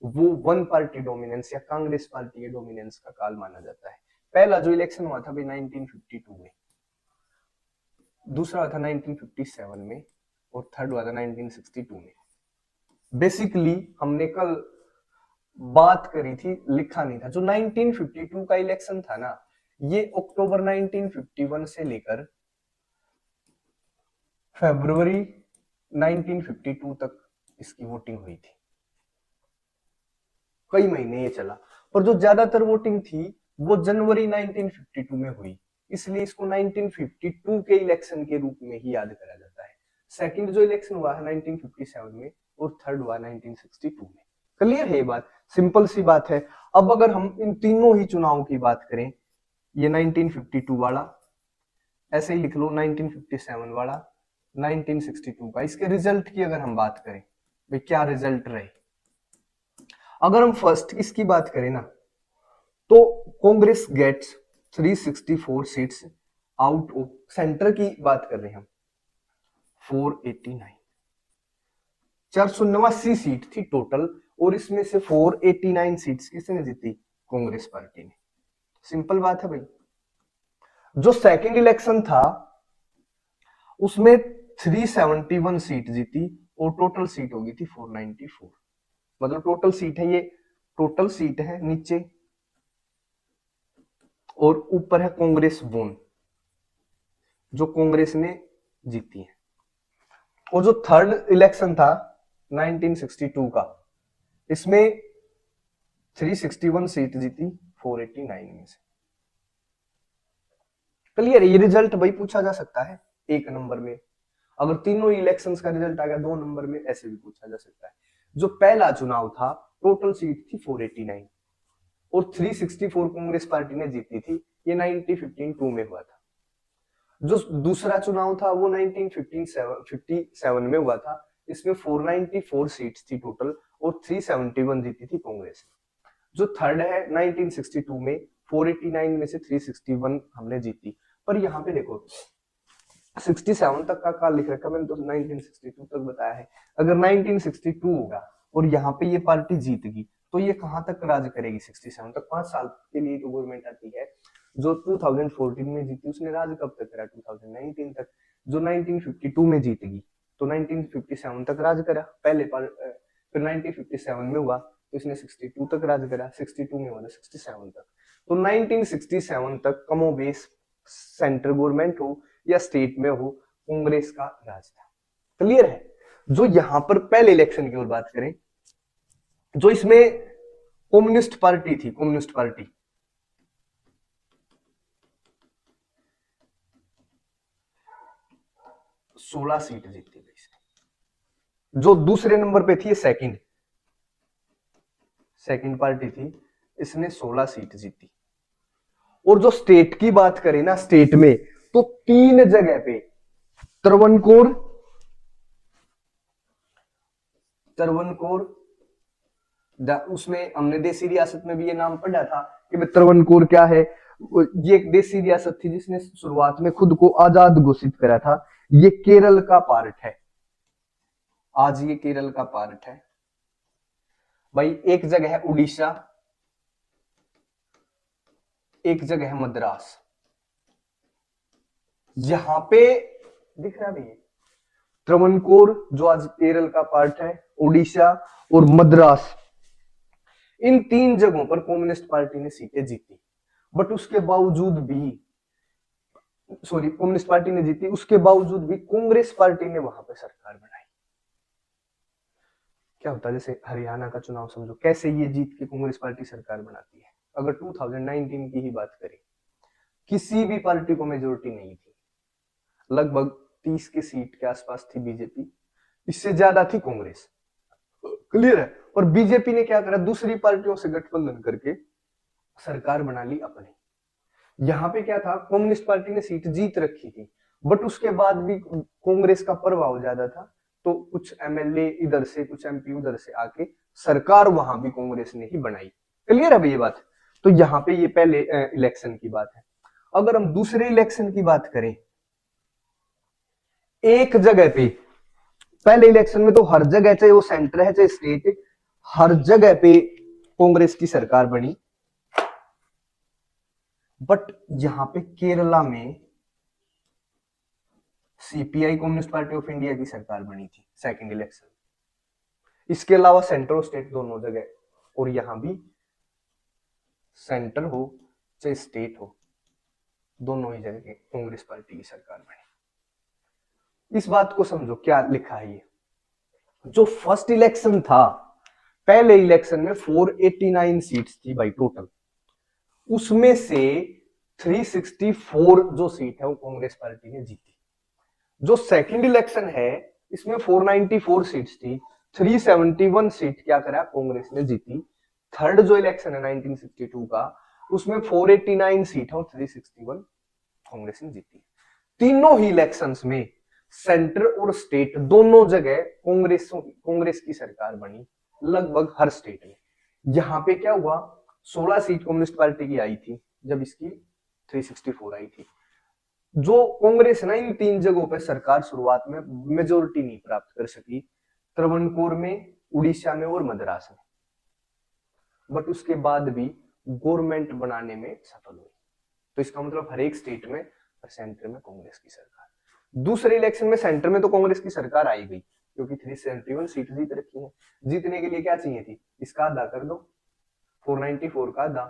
वो वन पार्टी डोमिनेंस या कांग्रेस पार्टी के डोमिनेंस का काल माना जाता है। पहला जो इलेक्शन हुआ था भाई 1952 में, दूसरा हुआ था 1957 में, और थर्ड हुआ था 1962 में। बेसिकली हमने कल बात करी थी, लिखा नहीं था। जो 1952 का इलेक्शन था ना, ये अक्टूबर 1951 से लेकर फरवरी 1952 तक इसकी वोटिंग हुई थी, कई महीने ये चला। पर जो ज्यादातर वोटिंग थी वो जनवरी 1952 में हुई, इसलिए इसको 1952 के इलेक्शन के रूप में ही याद करा जाता है। सेकंड जो इलेक्शन हुआ है 1957 में, और थर्ड हुआ 1962 में। क्लियर है ये बात, सिंपल सी बात है। अब अगर हम इन तीनों ही चुनावों की बात करें, ये 1952 वाला ऐसे ही लिख लो, 1957 वाला, 1962 का, इसके रिजल्ट की अगर हम बात करें भाई क्या रिजल्ट रहे। अगर हम फर्स्ट इसकी बात करें ना, तो Congress gets 364 seats out of, centre की बात कर रहे हैं हम, 489, 489 सीट थी टोटल, और इसमें से 489 सीट्स किसने जीती, कांग्रेस पार्टी ने। सिंपल बात है भाई। जो सेकंड इलेक्शन था उसमें 371 सीट जीती, और टोटल सीट होगी थी 494। मतलब टोटल सीट है, ये टोटल सीट है नीचे, और ऊपर है कांग्रेस वोन, जो कांग्रेस ने जीती है। और जो थर्ड इलेक्शन था 1962 का, इसमें 361 सीट जीती 489 में से। क्लियर है, ये रिजल्ट भाई पूछा जा सकता है एक नंबर में, अगर तीनों इलेक्शंस का रिजल्ट आ गया 2 नंबर में, ऐसे भी पूछा जा सकता है। जो पहला चुनाव था टोटल सीट थी 489 और 364 कांग्रेस पार्टी ने जीती थी, ये 1952 में हुआ था। जो दूसरा चुनाव था वो 1957 में हुआ था, इसमें 494 सीट्स थी टोटल और 371 जीती थी कांग्रेस। जो थर्ड है 1962 में 489 में से 361 हमने जीती। पर यहाँ पे देखो 67 तक का लिख रखा मैंने, तो 1962 तक बताया है। अगर 1962 होगा और यहाँ पे ये पार्टी जीत गई तो ये कहां तक राज करेगी? 67 तक, 5 साल के लिए तो गवर्नमेंट आती है। जो 2014 में जीती उसने राज कब तक करा? 2019 तक। जो 1952 में जीत गई तो 1957 तक राज करा पहले पर, फिर 1957 में हुआ तो इसने 62 तक राज करा, 62 में हुआ तो 67 तक। तो 1967 तक कमोबेश सेंट्रल गवर्नमेंट हो या स्टेट में हो, कांग्रेस का राज था। क्लियर है? जो यहां पर पहले इलेक्शन की ओर बात करें, जो इसमें कम्युनिस्ट पार्टी थी, कम्युनिस्ट पार्टी 16 सीट जीती गई। जो दूसरे नंबर पे थी सेकंड पार्टी थी, इसने 16 सीट जीती। और जो स्टेट की बात करें ना, स्टेट में तो 3 जगह पे त्रवणकोर उसमें हमने देसी रियासत में भी ये नाम पढ़ा था कि त्रवणकोर क्या है। ये एक देसी रियासत थी जिसने शुरुआत में खुद को आजाद घोषित करा था। ये केरल का पार्ट है, आज ये केरल का पार्ट है भाई। एक जगह है उड़ीसा, एक जगह है मद्रास। यहां पे दिख रहा है भैया त्रवणकोर जो आज केरल का पार्ट है, उड़ीसा और मद्रास, इन 3 जगहों पर कम्युनिस्ट पार्टी ने सीटें जीती। बट उसके बावजूद भी, सॉरी, कम्युनिस्ट पार्टी ने जीती, उसके बावजूद भी कांग्रेस पार्टी ने वहां पर सरकार बनाई। क्या होता है, जैसे हरियाणा का चुनाव समझो, कैसे ये जीत के कांग्रेस पार्टी सरकार बनाती है। अगर 2019 की ही बात करें, किसी भी पार्टी को मेजोरिटी नहीं थी, लगभग 30 की सीट के आसपास थी बीजेपी, इससे ज्यादा थी कांग्रेस। क्लियर है? और बीजेपी ने क्या करा, दूसरी पार्टियों से गठबंधन करके सरकार बना ली अपनी। यहां पे क्या था, कम्युनिस्ट पार्टी ने सीट जीत रखी थी, बट उसके बाद भी कांग्रेस का प्रभाव ज्यादा था, तो कुछ एमएलए इधर से, कुछ एमपी उधर से आके सरकार वहां भी कांग्रेस ने ही बनाई। क्लियर है भाई ये बात? तो यहाँ पे ये पहले इलेक्शन की बात है। अगर हम दूसरे इलेक्शन की बात करें, एक जगह पे, पहले इलेक्शन में तो हर जगह, चाहे वो सेंटर है चाहे स्टेट, हर जगह पे कांग्रेस की सरकार बनी। बट यहां पे केरला में CPI, communist party of India की सरकार बनी थी सेकंड इलेक्शन। इसके अलावा सेंटर और स्टेट दोनों जगह, और यहां भी सेंटर हो चाहे स्टेट हो, दोनों ही जगह कांग्रेस पार्टी की सरकार बनी। इस बात को समझो क्या लिखा है ये। जो फर्स्ट इलेक्शन था, पहले इलेक्शन में 489 सीट्स थी भाई टोटल, उसमें से 364 जो सीट है वो कांग्रेस पार्टी ने जीती। जो सेकंड इलेक्शन है, इसमें 494 सीट्स थी, 371 सीट क्या करा कांग्रेस ने जीती। थर्ड जो इलेक्शन है 1962 का, उसमें 489 सीट है और 361 कांग्रेस ने जीती। तीनों ही इलेक्शंस में सेंटर और स्टेट दोनों जगह कांग्रेस की सरकार बनी, लगभग हर स्टेट में। यहां पे क्या हुआ, 16 सीट कम्युनिस्ट पार्टी की आई थी जब इसकी 364 आई थी। जो कांग्रेस ना इन 3 जगहों पर सरकार शुरुआत में मेजोरिटी नहीं प्राप्त कर सकी, त्रवणकोर में, उड़ीसा में और मद्रास में, बट उसके बाद भी गवर्नमेंट बनाने में सफल हुई। तो इसका मतलब हर एक स्टेट में और सेंटर में कांग्रेस की सरकार। दूसरे इलेक्शन में सेंटर में तो कांग्रेस की सरकार आई गई, क्योंकि 371 सीट जीत रखी है। जीतने के लिए क्या चाहिए थी, इसका आधा कर दो, 494 का आधा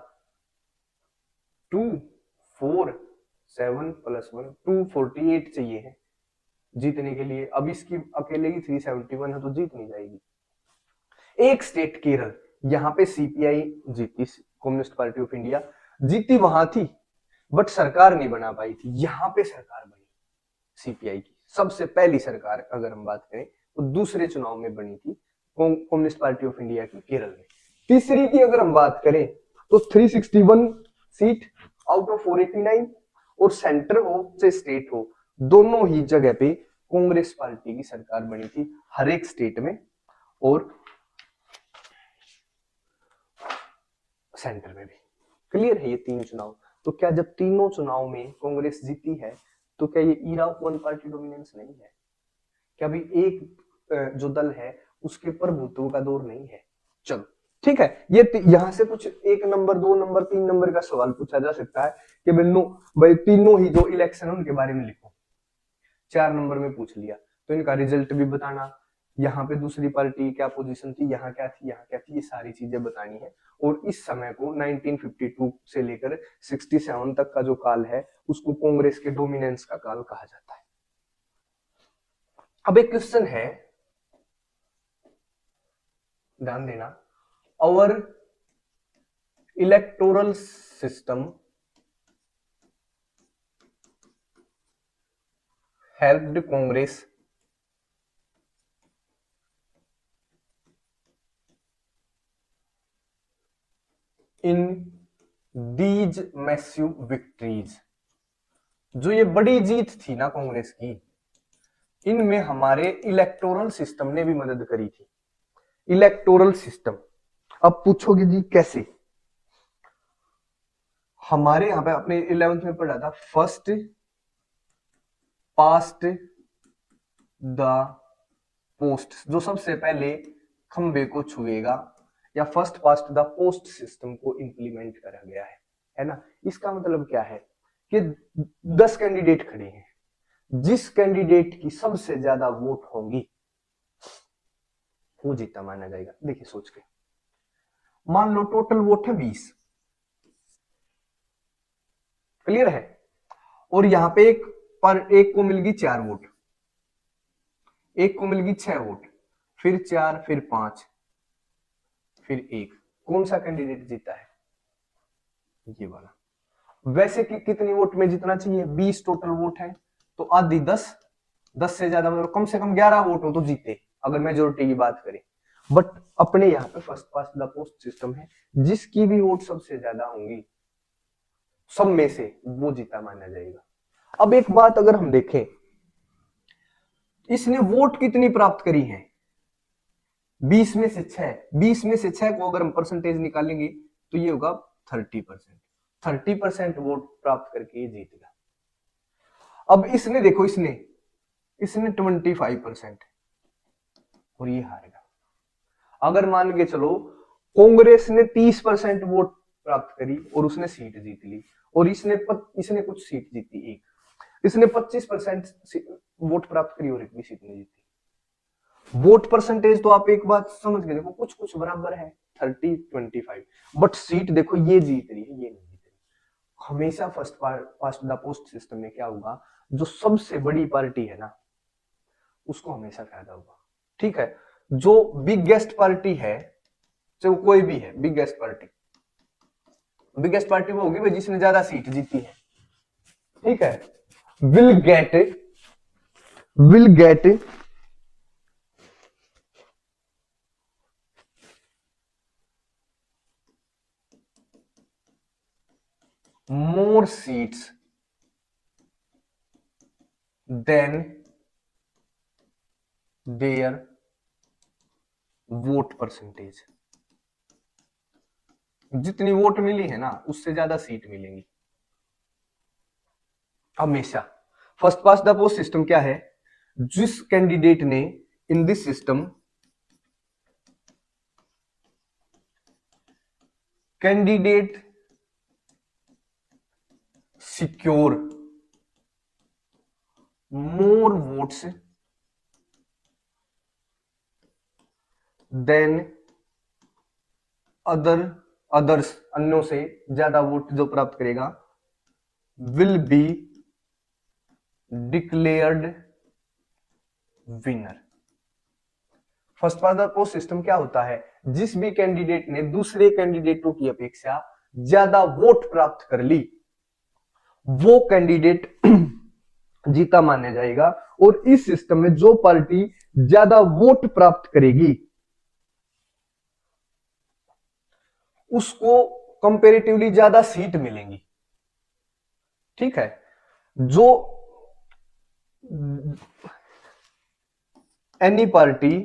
2 7 + 1 248 चाहिए है जीतने के लिए। अब इसकी अकेले की 371 है तो जीत नहीं जाएगी। एक स्टेट केरल, यहाँ पे सीपीआई जीती, कम्युनिस्ट पार्टी ऑफ इंडिया जीती, वहां थी बट सरकार नहीं बना पाई थी। यहाँ पे सरकार बनी सीपीआई की, सबसे पहली सरकार अगर हम बात करें तो दूसरे चुनाव में बनी थी कम्युनिस्ट पार्टी ऑफ इंडिया की केरल में। तीसरी की अगर हम बात करें तो 361 सीट आउट ऑफ 489, और सेंटर हो चाहे स्टेट हो, दोनों ही जगह पे कांग्रेस पार्टी की सरकार बनी थी हर एक स्टेट में और सेंटर में भी। क्लियर है ये तीन चुनाव। तो क्या जब तीनों चुनाव में कांग्रेस जीती है तो क्या ये era of one party dominance नहीं है? क्या भी एक जो दल है उसके प्रभुत्व का दौर नहीं है? चलो ठीक है, ये यहां से कुछ 1 नंबर 2 नंबर 3 नंबर का सवाल पूछा जा सकता है कि भाई तीनों ही जो इलेक्शन उनके बारे में लिखो। 4 नंबर में पूछ लिया तो इनका रिजल्ट भी बताना, यहाँ पे दूसरी पार्टी क्या पोजीशन थी, यहाँ क्या थी, यहाँ क्या थी, ये सारी चीजें बतानी है। और इस समय को 1952 से लेकर 67 तक का जो काल है उसको कांग्रेस के डोमिनेंस का काल कहा जाता है। अब एक क्वेश्चन है, ध्यान देना, our electoral system helped Congress in these massive victories. जो ये बड़ी जीत थी ना कांग्रेस की, इनमें हमारे इलेक्टोरल सिस्टम ने भी मदद करी थी। इलेक्टोरल सिस्टम, अब पूछोगे जी कैसे? हमारे यहां पे अपने 11th में पढ़ा था, फर्स्ट पास्ट द पोस्ट, जो सबसे पहले खंबे को छुएगा, या first past the post system को इंप्लीमेंट करा गया है ना। इसका मतलब क्या है कि 10 कैंडिडेट खड़े हैं, जिस कैंडिडेट की सबसे ज्यादा वोट होंगी वो जीता माना जाएगा। देखिए सोच के, मान लो टोटल वोट है 20, क्लियर है, और यहां पे एक को मिल गई 4 वोट, एक को मिल गई 6 वोट, फिर 4, फिर 5, फिर 1। कौन सा कैंडिडेट जीता है? ये वाला। वैसे कि कितनी वोट में जीतना चाहिए? 20 टोटल वोट है तो आधी 10, 10 से ज्यादा मतलब कम से कम 11 वोट हो तो जीते, अगर मेजोरिटी की बात करें। बट अपने यहाँ पे first past the post system है, जिसकी भी वोट सबसे ज्यादा होंगी सब में से वो जीता माना जाएगा। अब एक बात अगर हम देखें, इसने वोट कितनी प्राप्त करी है? 20 में से 6, 20 में से 6 को अगर हम परसेंटेज निकालेंगे तो ये होगा 30%। 30% वोट प्राप्त करके ये जीत गया। अब इसने देखो, इसने 25% और ये हार गया। अगर मान के चलो कांग्रेस ने 30% वोट प्राप्त करी और उसने सीट जीत ली, और इसने कुछ सीट जीती, एक इसने 25% वोट प्राप्त करी और एक भी सीट नहीं जीती। वोट परसेंटेज तो आप एक बात समझ के देखो, कुछ कुछ बराबर है, 30-25, बट सीट देखो ये जीत रही है, ये नहीं जीत रही। हमेशा first past the post system में क्या होगा, जो सबसे बड़ी पार्टी है ना उसको हमेशा फायदा होगा। ठीक है, जो बिगेस्ट पार्टी है, चाहे वो कोई भी है, बिगेस्ट पार्टी वो होगी भाई जिसने ज्यादा सीट जीती है। ठीक है, will get more seats than their vote percentage। जितनी वोट मिली है ना उससे ज्यादा सीट मिलेंगी हमेशा। First past the post system क्या है? जिस कैंडिडेट ने in this system candidate secure more votes than others, अन्यों से ज्यादा वोट जो प्राप्त करेगा, will be declared winner. First pass the post system क्या होता है, जिस भी कैंडिडेट ने दूसरे कैंडिडेटों की अपेक्षा ज्यादा वोट प्राप्त कर ली वो कैंडिडेट जीता माना जाएगा, और इस सिस्टम में जो पार्टी ज्यादा वोट प्राप्त करेगी उसको कंपैरेटिवली ज्यादा सीट मिलेंगी। ठीक है, जो any party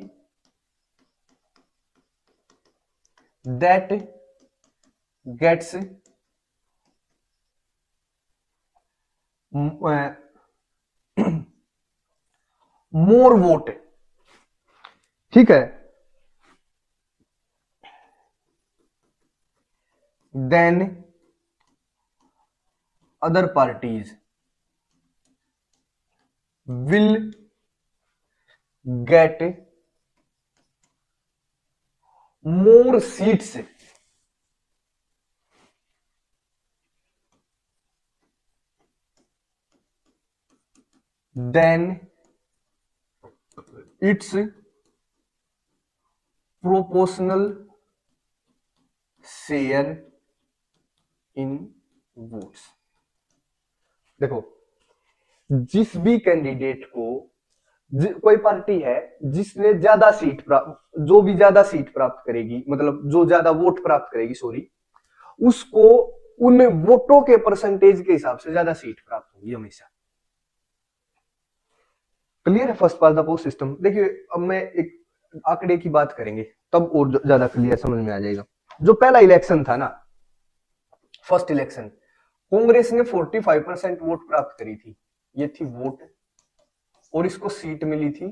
that gets more vote, ठीक है, then other parties will get more seats than its proportional share in votes. देखो, जिस भी कैंडिडेट को कोई पार्टी है जिसने ज्यादा सीट प्राप्त, जो भी ज्यादा सीट प्राप्त करेगी, मतलब जो ज्यादा वोट प्राप्त करेगी, सॉरी, उसको उन वोटों के परसेंटेज के हिसाब से ज्यादा सीट प्राप्त होगी हमेशा। क्लियर है first pass the post system. देखिए, अब मैं एक आंकड़े की बात करेंगे तब और ज्यादा क्लियर समझ में आ जाएगा। जो पहला इलेक्शन था ना, फर्स्ट इलेक्शन, कांग्रेस ने 45% वोट प्राप्त करी थी, ये थी वोट, और इसको सीट मिली थी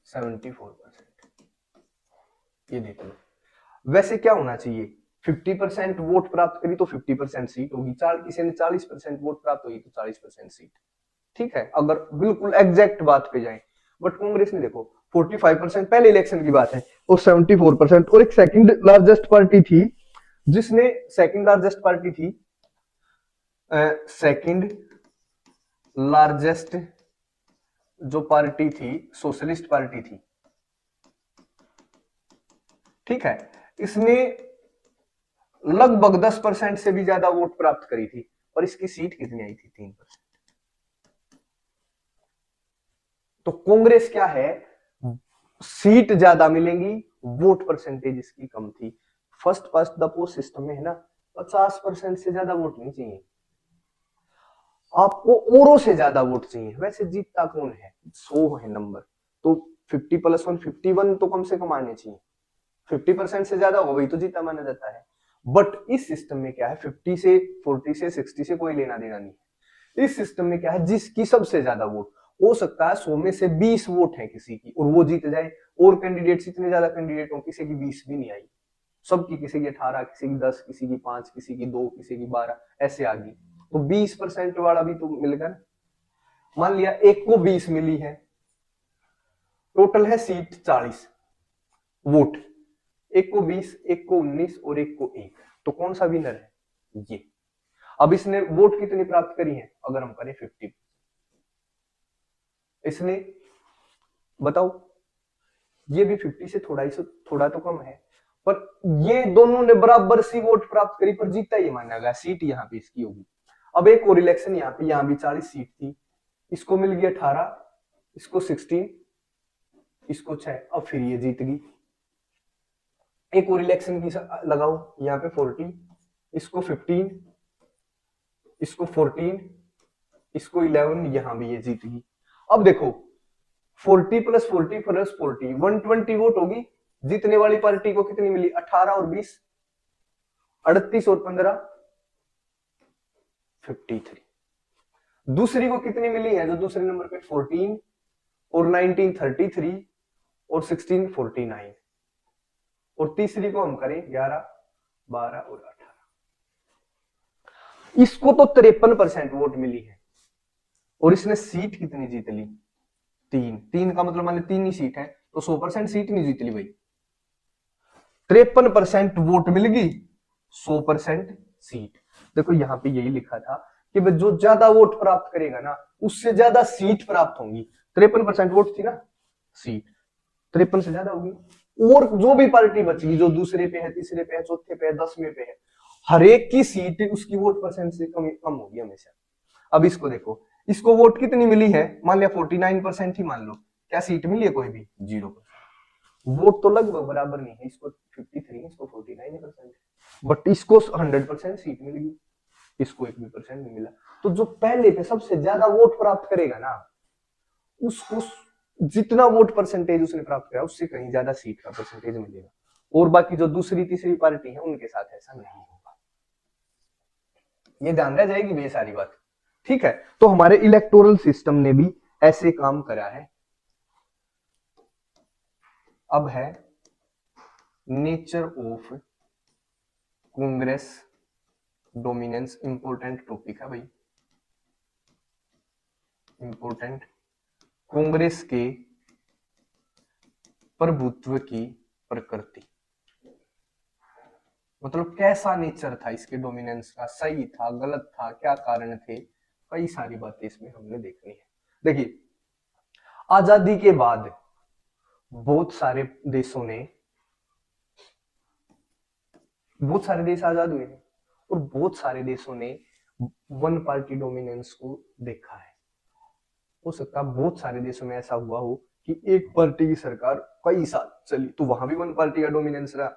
74%। ये देख लो, वैसे क्या होना चाहिए, 50% वोट प्राप्त करी तो 50% सीट होगी, किसी ने 40% वोट प्राप्त होगी तो 40% सीट। ठीक है, अगर बिल्कुल एग्जैक्ट बात पे जाए, बट कांग्रेस ने देखो 45% पहले इलेक्शन की बात है, और 74%, और एक सेकंड लार्जेस्ट पार्टी थी जिसने, सेकंड लार्जेस्ट पार्टी थी, सेकंड लार्जेस्ट जो पार्टी थी सोशलिस्ट पार्टी थी। ठीक है, इसने लगभग 10% से भी ज्यादा वोट प्राप्त करी थी, और इसकी सीट कितनी आई थी, 3%। तो कांग्रेस क्या है, सीट ज्यादा मिलेंगी, वोट परसेंटेज इसकी कम थी। First past the post system में है ना, 50% से ज्यादा वोट नहीं चाहिए आपको, औरों से ज्यादा वोट चाहिए। वैसे जीतता कौन है, 100 है नंबर, तो 50 + 1 51 तो कम से कम आने चाहिए। 50% से ज्यादा हो गई तो जीता माना जाता है। बट इस सिस्टम में क्या है, 50 से 40 से 60 से कोई लेना देना नहीं है। इस सिस्टम में क्या है, जिसकी सबसे ज्यादा वोट, हो सकता है 100 में से 20 वोट है किसी की और वो जीत जाए, और कैंडिडेट्स इतने ज्यादा कैंडिडेट हो, किसी की 20 भी नहीं आई, सबकी, किसी की 18, किसी की 10, किसी की 5, किसी की 2, किसी की 12, ऐसे आ गई, तो 20% वाला भी तो मिलेगा ना। मान लिया एक को 20 मिली है, टोटल है सीट 40, वोट एक को 20, एक को 19 और एक को 1, तो कौन सा विनर है, ये। अब इसने वोट कितनी प्राप्त करी है, अगर हम करें 50, इसने बताओ, ये भी 50 से थोड़ा तो कम है, पर ये दोनों ने बराबर सी वोट प्राप्त करी, पर जीता ये माना गया, सीट यहाँ पे इसकी होगी। अब एक और इलेक्शन यहाँ पे, यहाँ भी 40 सीट थी, इसको मिल गई 18, इसको 16, इसको 6, अब फिर ये जीत गई। एक और इलेक्शन की लगाओ, यहाँ पे 40, इसको 15, इसको 14, इसको 11, यहां भी ये जीत गई। अब देखो 40 + 40 + 40 120 वोट होगी, जीतने वाली पार्टी को कितनी मिली, 18 और 20 38 और 15 53। दूसरी को कितनी मिली है, जो दूसरे नंबर पे 14 और 19 33 और 16 49, और तीसरी को हम करें 11 12 और 18, इसको तो 53% वोट मिली है, और इसने सीट कितनी जीत ली, 3 का मतलब मान ली 3 ही सीट है, तो 100% सीट नहीं जीत ली भाई, 53% वोट मिल गई, 100% सीट। देखो यहां पे यही लिखा था कि भाई जो ज्यादा वोट प्राप्त करेगा ना उससे ज्यादा सीट प्राप्त होंगी। 53% वोट थी ना, सीट 53 से ज्यादा होगी। और जो भी पार्टी बचेगी, जो दूसरे पे है, तीसरे पे है, चौथे पे है, 10वें पे है, हर एक की सीट उसकी वोट परसेंट से कम कम होगी हमेशा। अब इसको देखो, इसको वोट कितनी मिली है, मान लिया 49% ही मान लो, क्या सीट मिली है कोई भी, 0%। वोट तो लगभग बराबर नहीं है, इसको 53 इसको 49%, बट इसको 100% सीट मिल गई, इसको 1 भी परसेंट नहीं मिला। तो जो पहले पे सबसे ज्यादा वोट प्राप्त करेगा ना उसको जितना वोट परसेंटेज उसने प्राप्त किया उससे कहीं ज्यादा सीट का परसेंटेज मिलेगा, और बाकी जो दूसरी तीसरी पार्टी है उनके साथ ऐसा नहीं होगा। ये ध्यान रह जाएगी ये सारी बात, ठीक है। तो हमारे इलेक्टोरल सिस्टम ने भी ऐसे काम करा है। अब है nature of Congress dominance, important topic है भाई, इंपॉर्टेंट। कांग्रेस के प्रभुत्व की प्रकृति, मतलब कैसा नेचर था इसके डोमिनेंस का, सही था, गलत था, क्या कारण थे, कई सारी बातें इसमें हमने देखनी है। देखिए, आजादी के बाद बहुत सारे देशों ने, बहुत सारे देश आजाद हुए हैं और बहुत सारे देशों ने वन पार्टी डोमिनेंस को देखा है। हो सकता है बहुत सारे देशों में ऐसा हुआ हो कि एक पार्टी की सरकार कई साल चली तो वहां भी वन पार्टी का डोमिनेंस रहा,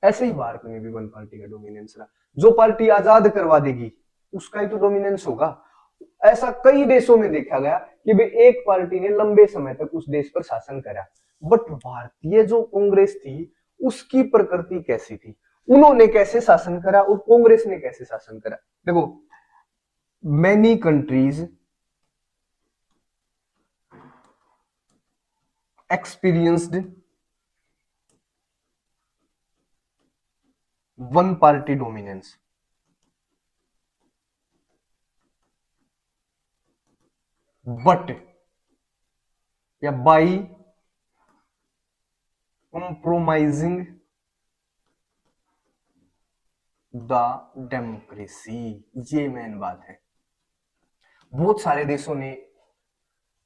ऐसे ही भारत में भी वन पार्टी का डोमिनेंस रहा। जो पार्टी आजाद करवा देगी उसका ही तो डोमिनेंस होगा। ऐसा कई देशों में देखा गया कि भाई एक पार्टी ने लंबे समय तक उस देश पर शासन करा, बट भारतीय जो कांग्रेस थी उसकी प्रकृति कैसी थी, उन्होंने कैसे शासन करा और कांग्रेस ने कैसे शासन करा। देखो, many countries experienced one party dominance, but या by compromising the democracy, ये मेन बात है। बहुत सारे देशों ने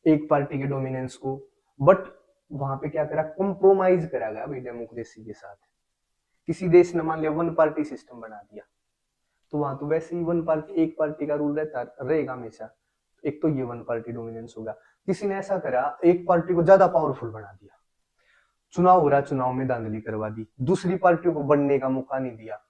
एक पार्टी के डोमिनेंस को, बट वहां पे क्या करा, कॉम्प्रोमाइज करा गया भाई डेमोक्रेसी के साथ। किसी देश ने मान लिया वन पार्टी सिस्टम बना दिया तो वहां तो वैसे ही वन पार्टी, एक पार्टी का रूल रहता रहेगा हमेशा, एक तो ये वन पार्टी डोमिनेंस होगा। किसी ने ऐसा करा, एक पार्टी को ज्यादा पावरफुल बना दिया, चुनाव हो रहा, चुनाव में धांधली करवा दी, दूसरी पार्टियों को बढ़ने का मौका नहीं दिया,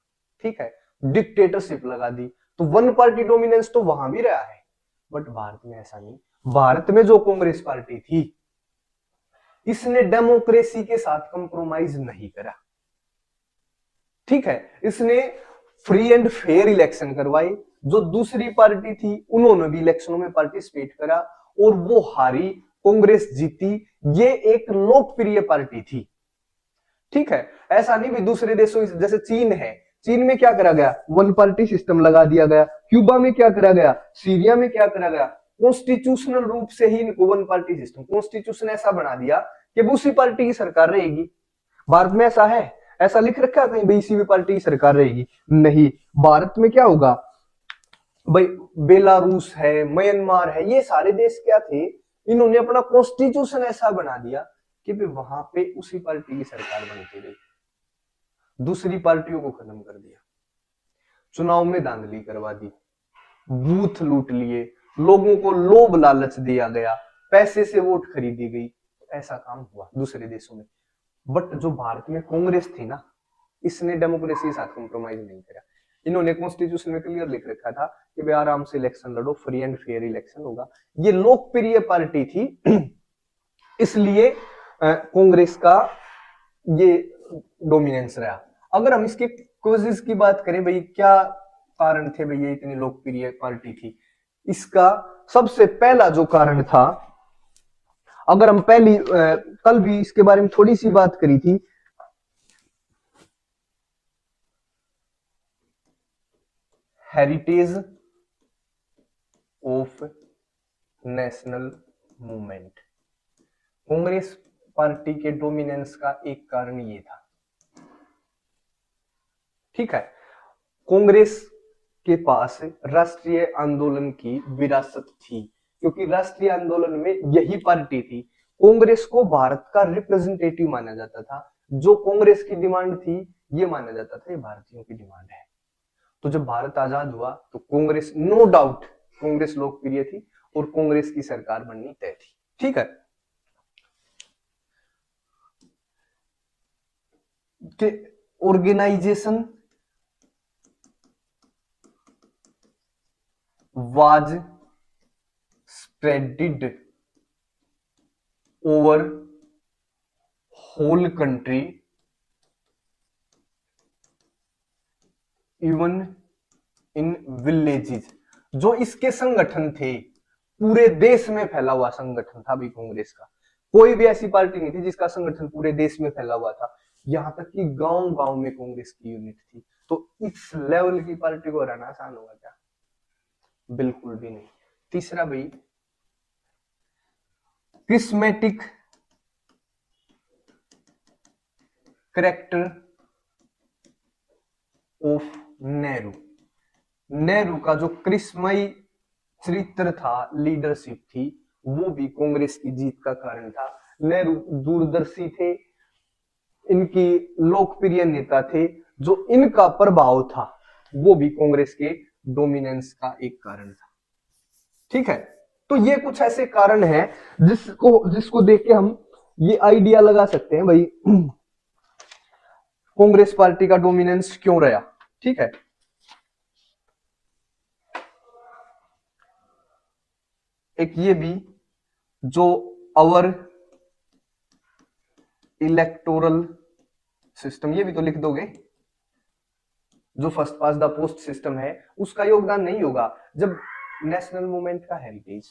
ठीक है, डिक्टेटरशिप लगा दी, तो वन पार्टी डोमिनेंस तो वहां भी रहा है। बट भारत में ऐसा नहीं। भारत में जो कांग्रेस पार्टी थी इसने डेमोक्रेसी के साथ कंप्रोमाइज नहीं करा, ठीक है, इसने फ्री एंड फेयर इलेक्शन करवाए। जो दूसरी पार्टी थी उन्होंने भी इलेक्शनों में पार्टिसिपेट करा और वो हारी, कांग्रेस जीती। ये एक लोकप्रिय पार्टी थी, ठीक है। ऐसा नहीं भी दूसरे देशों जैसे चीन है, चीन में क्या करा गया, वन पार्टी सिस्टम लगा दिया गया। क्यूबा में क्या करा गया, सीरिया में क्या करा गया, कॉन्स्टिट्यूशनल रूप से ही इनको वन पार्टी सिस्टम, कॉन्स्टिट्यूशन ऐसा बना दिया कि उसी पार्टी की सरकार रहेगी। भारत में ऐसा है, ऐसा लिख रखा है कहीं भाई इसी भी पार्टी की सरकार रहेगी, नहीं। भारत में क्या होगा भाई, बेलारूस है, म्यांमार है, ये सारे देश क्या थे, इन्होंने अपना कॉन्स्टिट्यूशन ऐसा बना दिया कि भाई वहां पे उसी पार्टी की सरकार बनती रही, दूसरी पार्टियों को खत्म कर दिया, चुनाव में धांधली करवा दी, बूथ लूट लिए, लोगों को लोभ लालच दिया गया, पैसे से वोट खरीदी गई, ऐसा काम हुआ दूसरे देशों में। बट जो भारत में कांग्रेस थी ना, इसने डेमोक्रेसी के साथ कॉम्प्रोमाइज नहीं करा। इन्होंने कॉन्स्टिट्यूशन में क्लियर लिख रखा था कि भाई आराम से इलेक्शन लड़ो, फ्री एंड फेयर इलेक्शन होगा। ये लोकप्रिय पार्टी थी, इसलिए कांग्रेस का ये डोमिनेंस रहा। अगर हम इसके कॉजेस की बात करें भाई, क्या कारण थे भाई ये इतनी लोकप्रिय पार्टी थी, इसका सबसे पहला जो कारण था, अगर हम पहली कल भी इसके बारे में थोड़ी सी बात करी थी, heritage of national movement. Congress party के डोमिनेंस का एक कारण ये था, ठीक है। कांग्रेस के पास राष्ट्रीय आंदोलन की विरासत थी, क्योंकि राष्ट्रीय आंदोलन में यही पार्टी थी। कांग्रेस को भारत का रिप्रेजेंटेटिव माना जाता था। जो कांग्रेस की डिमांड थी ये माना जाता था ये भारतीयों की डिमांड है। तो जब भारत आजाद हुआ तो कांग्रेस, नो डाउट कांग्रेस लोकप्रिय थी और कांग्रेस की सरकार बननी तय थी। ठीक है, कि organisation was spreaded over whole country, even in villages। जो इसके संगठन थे पूरे देश में फैला हुआ संगठन था भाई कांग्रेस का। कोई भी ऐसी पार्टी नहीं थी जिसका संगठन पूरे देश में फैला हुआ था। यहां तक कि गांव गांव में कांग्रेस की यूनिट थी। तो इस लेवल की पार्टी को हराना आसान होगा क्या? बिल्कुल भी नहीं। तीसरा भाई, charismatic character of Nehru. Nehru का जो क्रिस्मयी चरित्र था, लीडरशिप थी, वो भी कांग्रेस की जीत का कारण था। नेहरू दूरदर्शी थे, इनकी लोकप्रिय नेता थे। जो इनका प्रभाव था वो भी कांग्रेस के डोमिनेंस का एक कारण था। ठीक है, तो ये कुछ ऐसे कारण हैं जिसको देख के हम ये आइडिया लगा सकते हैं भाई कांग्रेस पार्टी का डोमिनेंस क्यों रहा। ठीक है, एक ये भी, जो अवर इलेक्टोरल सिस्टम, ये भी तो लिख दोगे, जो first pass the post system है उसका योगदान नहीं होगा जब नेशनल मूवमेंट का हेरिटेज।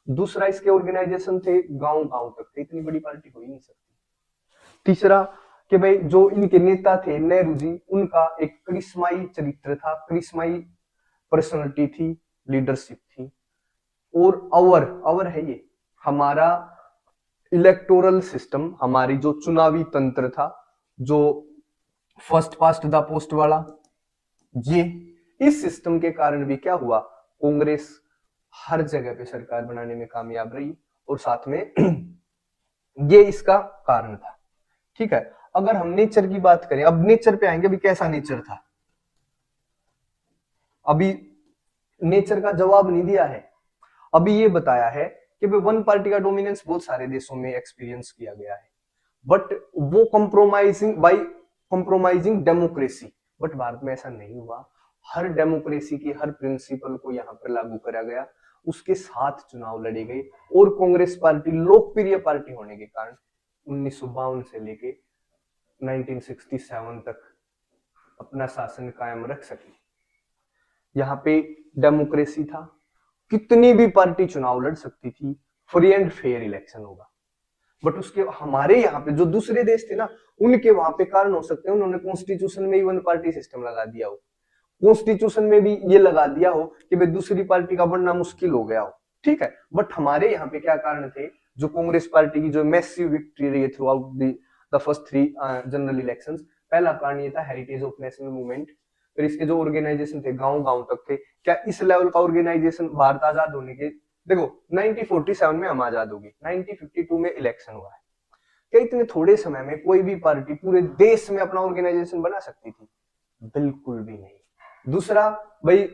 दूसरा, इसके ऑर्गेनाइजेशन थे गांव गांव तक थे, इतनी बड़ी पार्टी हो ही नहीं सकती। तीसरा कि भाई जो इनके नेता थे नेहरू जी, उनका एक करिश्माई चरित्र था, करिश्माई पर्सनालिटी थी, लीडरशिप थी। और अवर है ये हमारा इलेक्टोरल सिस्टम, हमारी जो चुनावी तंत्र था, जो फर्स्ट पास्ट द पोस्ट वाला, ये इस सिस्टम के कारण भी क्या हुआ, कांग्रेस हर जगह पे सरकार बनाने में कामयाब रही और साथ में ये इसका कारण था। ठीक है, अगर हम नेचर की बात करें, अब नेचर पे आएंगे भी, कैसा नेचर था, अभी नेचर का जवाब नहीं दिया है। अभी ये बताया है कि भाई वन पार्टी का डोमिनेंस बहुत सारे देशों में एक्सपीरियंस किया गया है, बट वो कॉम्प्रोमाइजिंग डेमोक्रेसी, बट भारत में ऐसा नहीं हुआ। हर डेमोक्रेसी की हर प्रिंसिपल को यहाँ पर लागू करा गया, उसके साथ चुनाव लड़े गए और कांग्रेस पार्टी लोकप्रिय पार्टी होने के कारण 1952 से लेके 1967 तक अपना शासन कायम रख सकी। यहाँ पे डेमोक्रेसी था, कितनी भी पार्टी चुनाव लड़ सकती थी, फ्री एंड फेयर इलेक्शन होगा। बट उसके हमारे यहाँ पे जो दूसरे देश थे ना, उनके वहां पे कारण हो सकते हैं उन्होंने कॉन्स्टिट्यूशन में ही वन पार्टी सिस्टम लगा दिया हो, कॉन्स्टिट्यूशन में भी ये लगा दिया हो कि भाई दूसरी पार्टी का बनना मुश्किल हो गया हो। ठीक है, बट हमारे यहाँ पे क्या कारण थे, जो कांग्रेस पार्टी की जो मैसिव विक्ट्री रही है through out the first 3 general elections. पहला कारण ये था हेरिटेज ऑफ नेशनल मूवमेंट, फिर इसके जो ऑर्गेनाइजेशन थे गांव गांव तक थे। क्या इस लेवल का ऑर्गेनाइजेशन भारत आजाद होने के, देखो 1947 में हम आजाद हो गए, 1952 में इलेक्शन हुआ है, क्या इतने थोड़े समय में कोई भी पार्टी पूरे देश में अपना ऑर्गेनाइजेशन बना सकती थी? बिल्कुल भी नहीं। दूसरा भाई,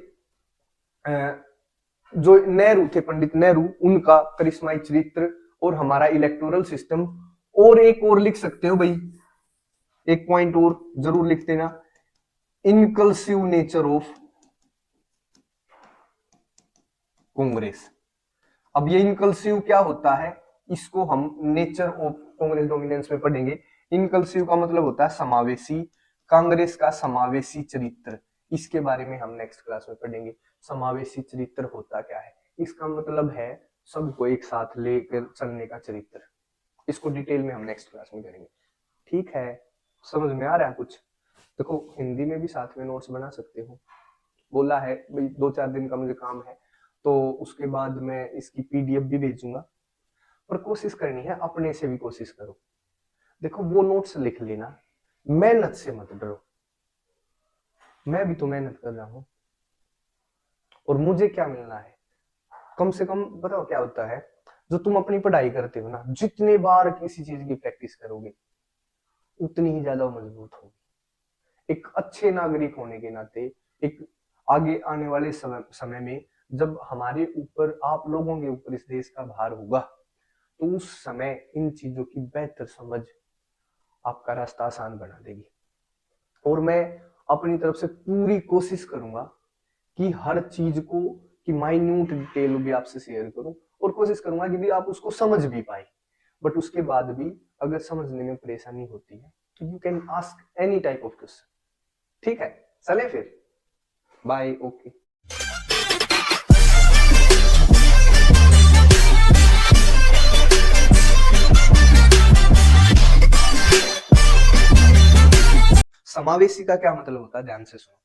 जो नेहरू थे, पंडित नेहरू, उनका करिश्माई चरित्र और हमारा इलेक्टोरल सिस्टम। और एक और लिख सकते हो भाई, एक पॉइंट और जरूर लिख देना, इनकल्सिव नेचर ऑफ कांग्रेस। अब ये इनकल्सिव क्या होता है, इसको हम नेचर ऑफ कांग्रेस डोमिनेंस में पढ़ेंगे। इनकल्सिव का मतलब होता है समावेशी, कांग्रेस का समावेशी चरित्र, इसके बारे में हम नेक्स्ट क्लास में पढ़ेंगे। समावेशी चरित्र होता क्या है, इसका मतलब है सबको एक साथ लेकर चलने का चरित्र। इसको डिटेल में हम नेक्स्ट क्लास में करेंगे। ठीक है, समझ में आ रहा है कुछ? देखो हिंदी में भी साथ में नोट्स बना सकते हो, बोला है भाई 2-4 दिन का मुझे काम है, तो उसके बाद मैं इसकी पीडीएफ भी भेजूंगा। पर कोशिश करनी है, अपने से भी कोशिश करो। देखो वो नोट्स लिख लेना, मेहनत से मत डरो, मैं भी तो मेहनत कर रहा हूँ। और मुझे क्या मिलना है। कम से कम बताओ क्या होता है, जो तुम अपनी पढ़ाई करते हो ना, जितने बार किसी चीज की प्रैक्टिस करोगे उतनी ही ज्यादा मजबूत होगी। एक अच्छे नागरिक होने के नाते, एक आगे आने वाले समय में जब हमारे ऊपर, आप लोगों के ऊपर इस देश का भार होगा, तो उस समय इन चीजों की बेहतर समझ आपका रास्ता आसान बना देगी। और मैं अपनी तरफ से पूरी कोशिश करूंगा कि हर चीज को, कि माइन्यूट डिटेल भी आपसे शेयर करूं, और कोशिश करूंगा कि भी आप उसको समझ भी पाए। बट उसके बाद भी अगर समझने में परेशानी होती है तो you can ask any type of question. ठीक है, चले फिर, बाय, ओके। समावेशी का क्या मतलब होता है, ध्यान से सुनो।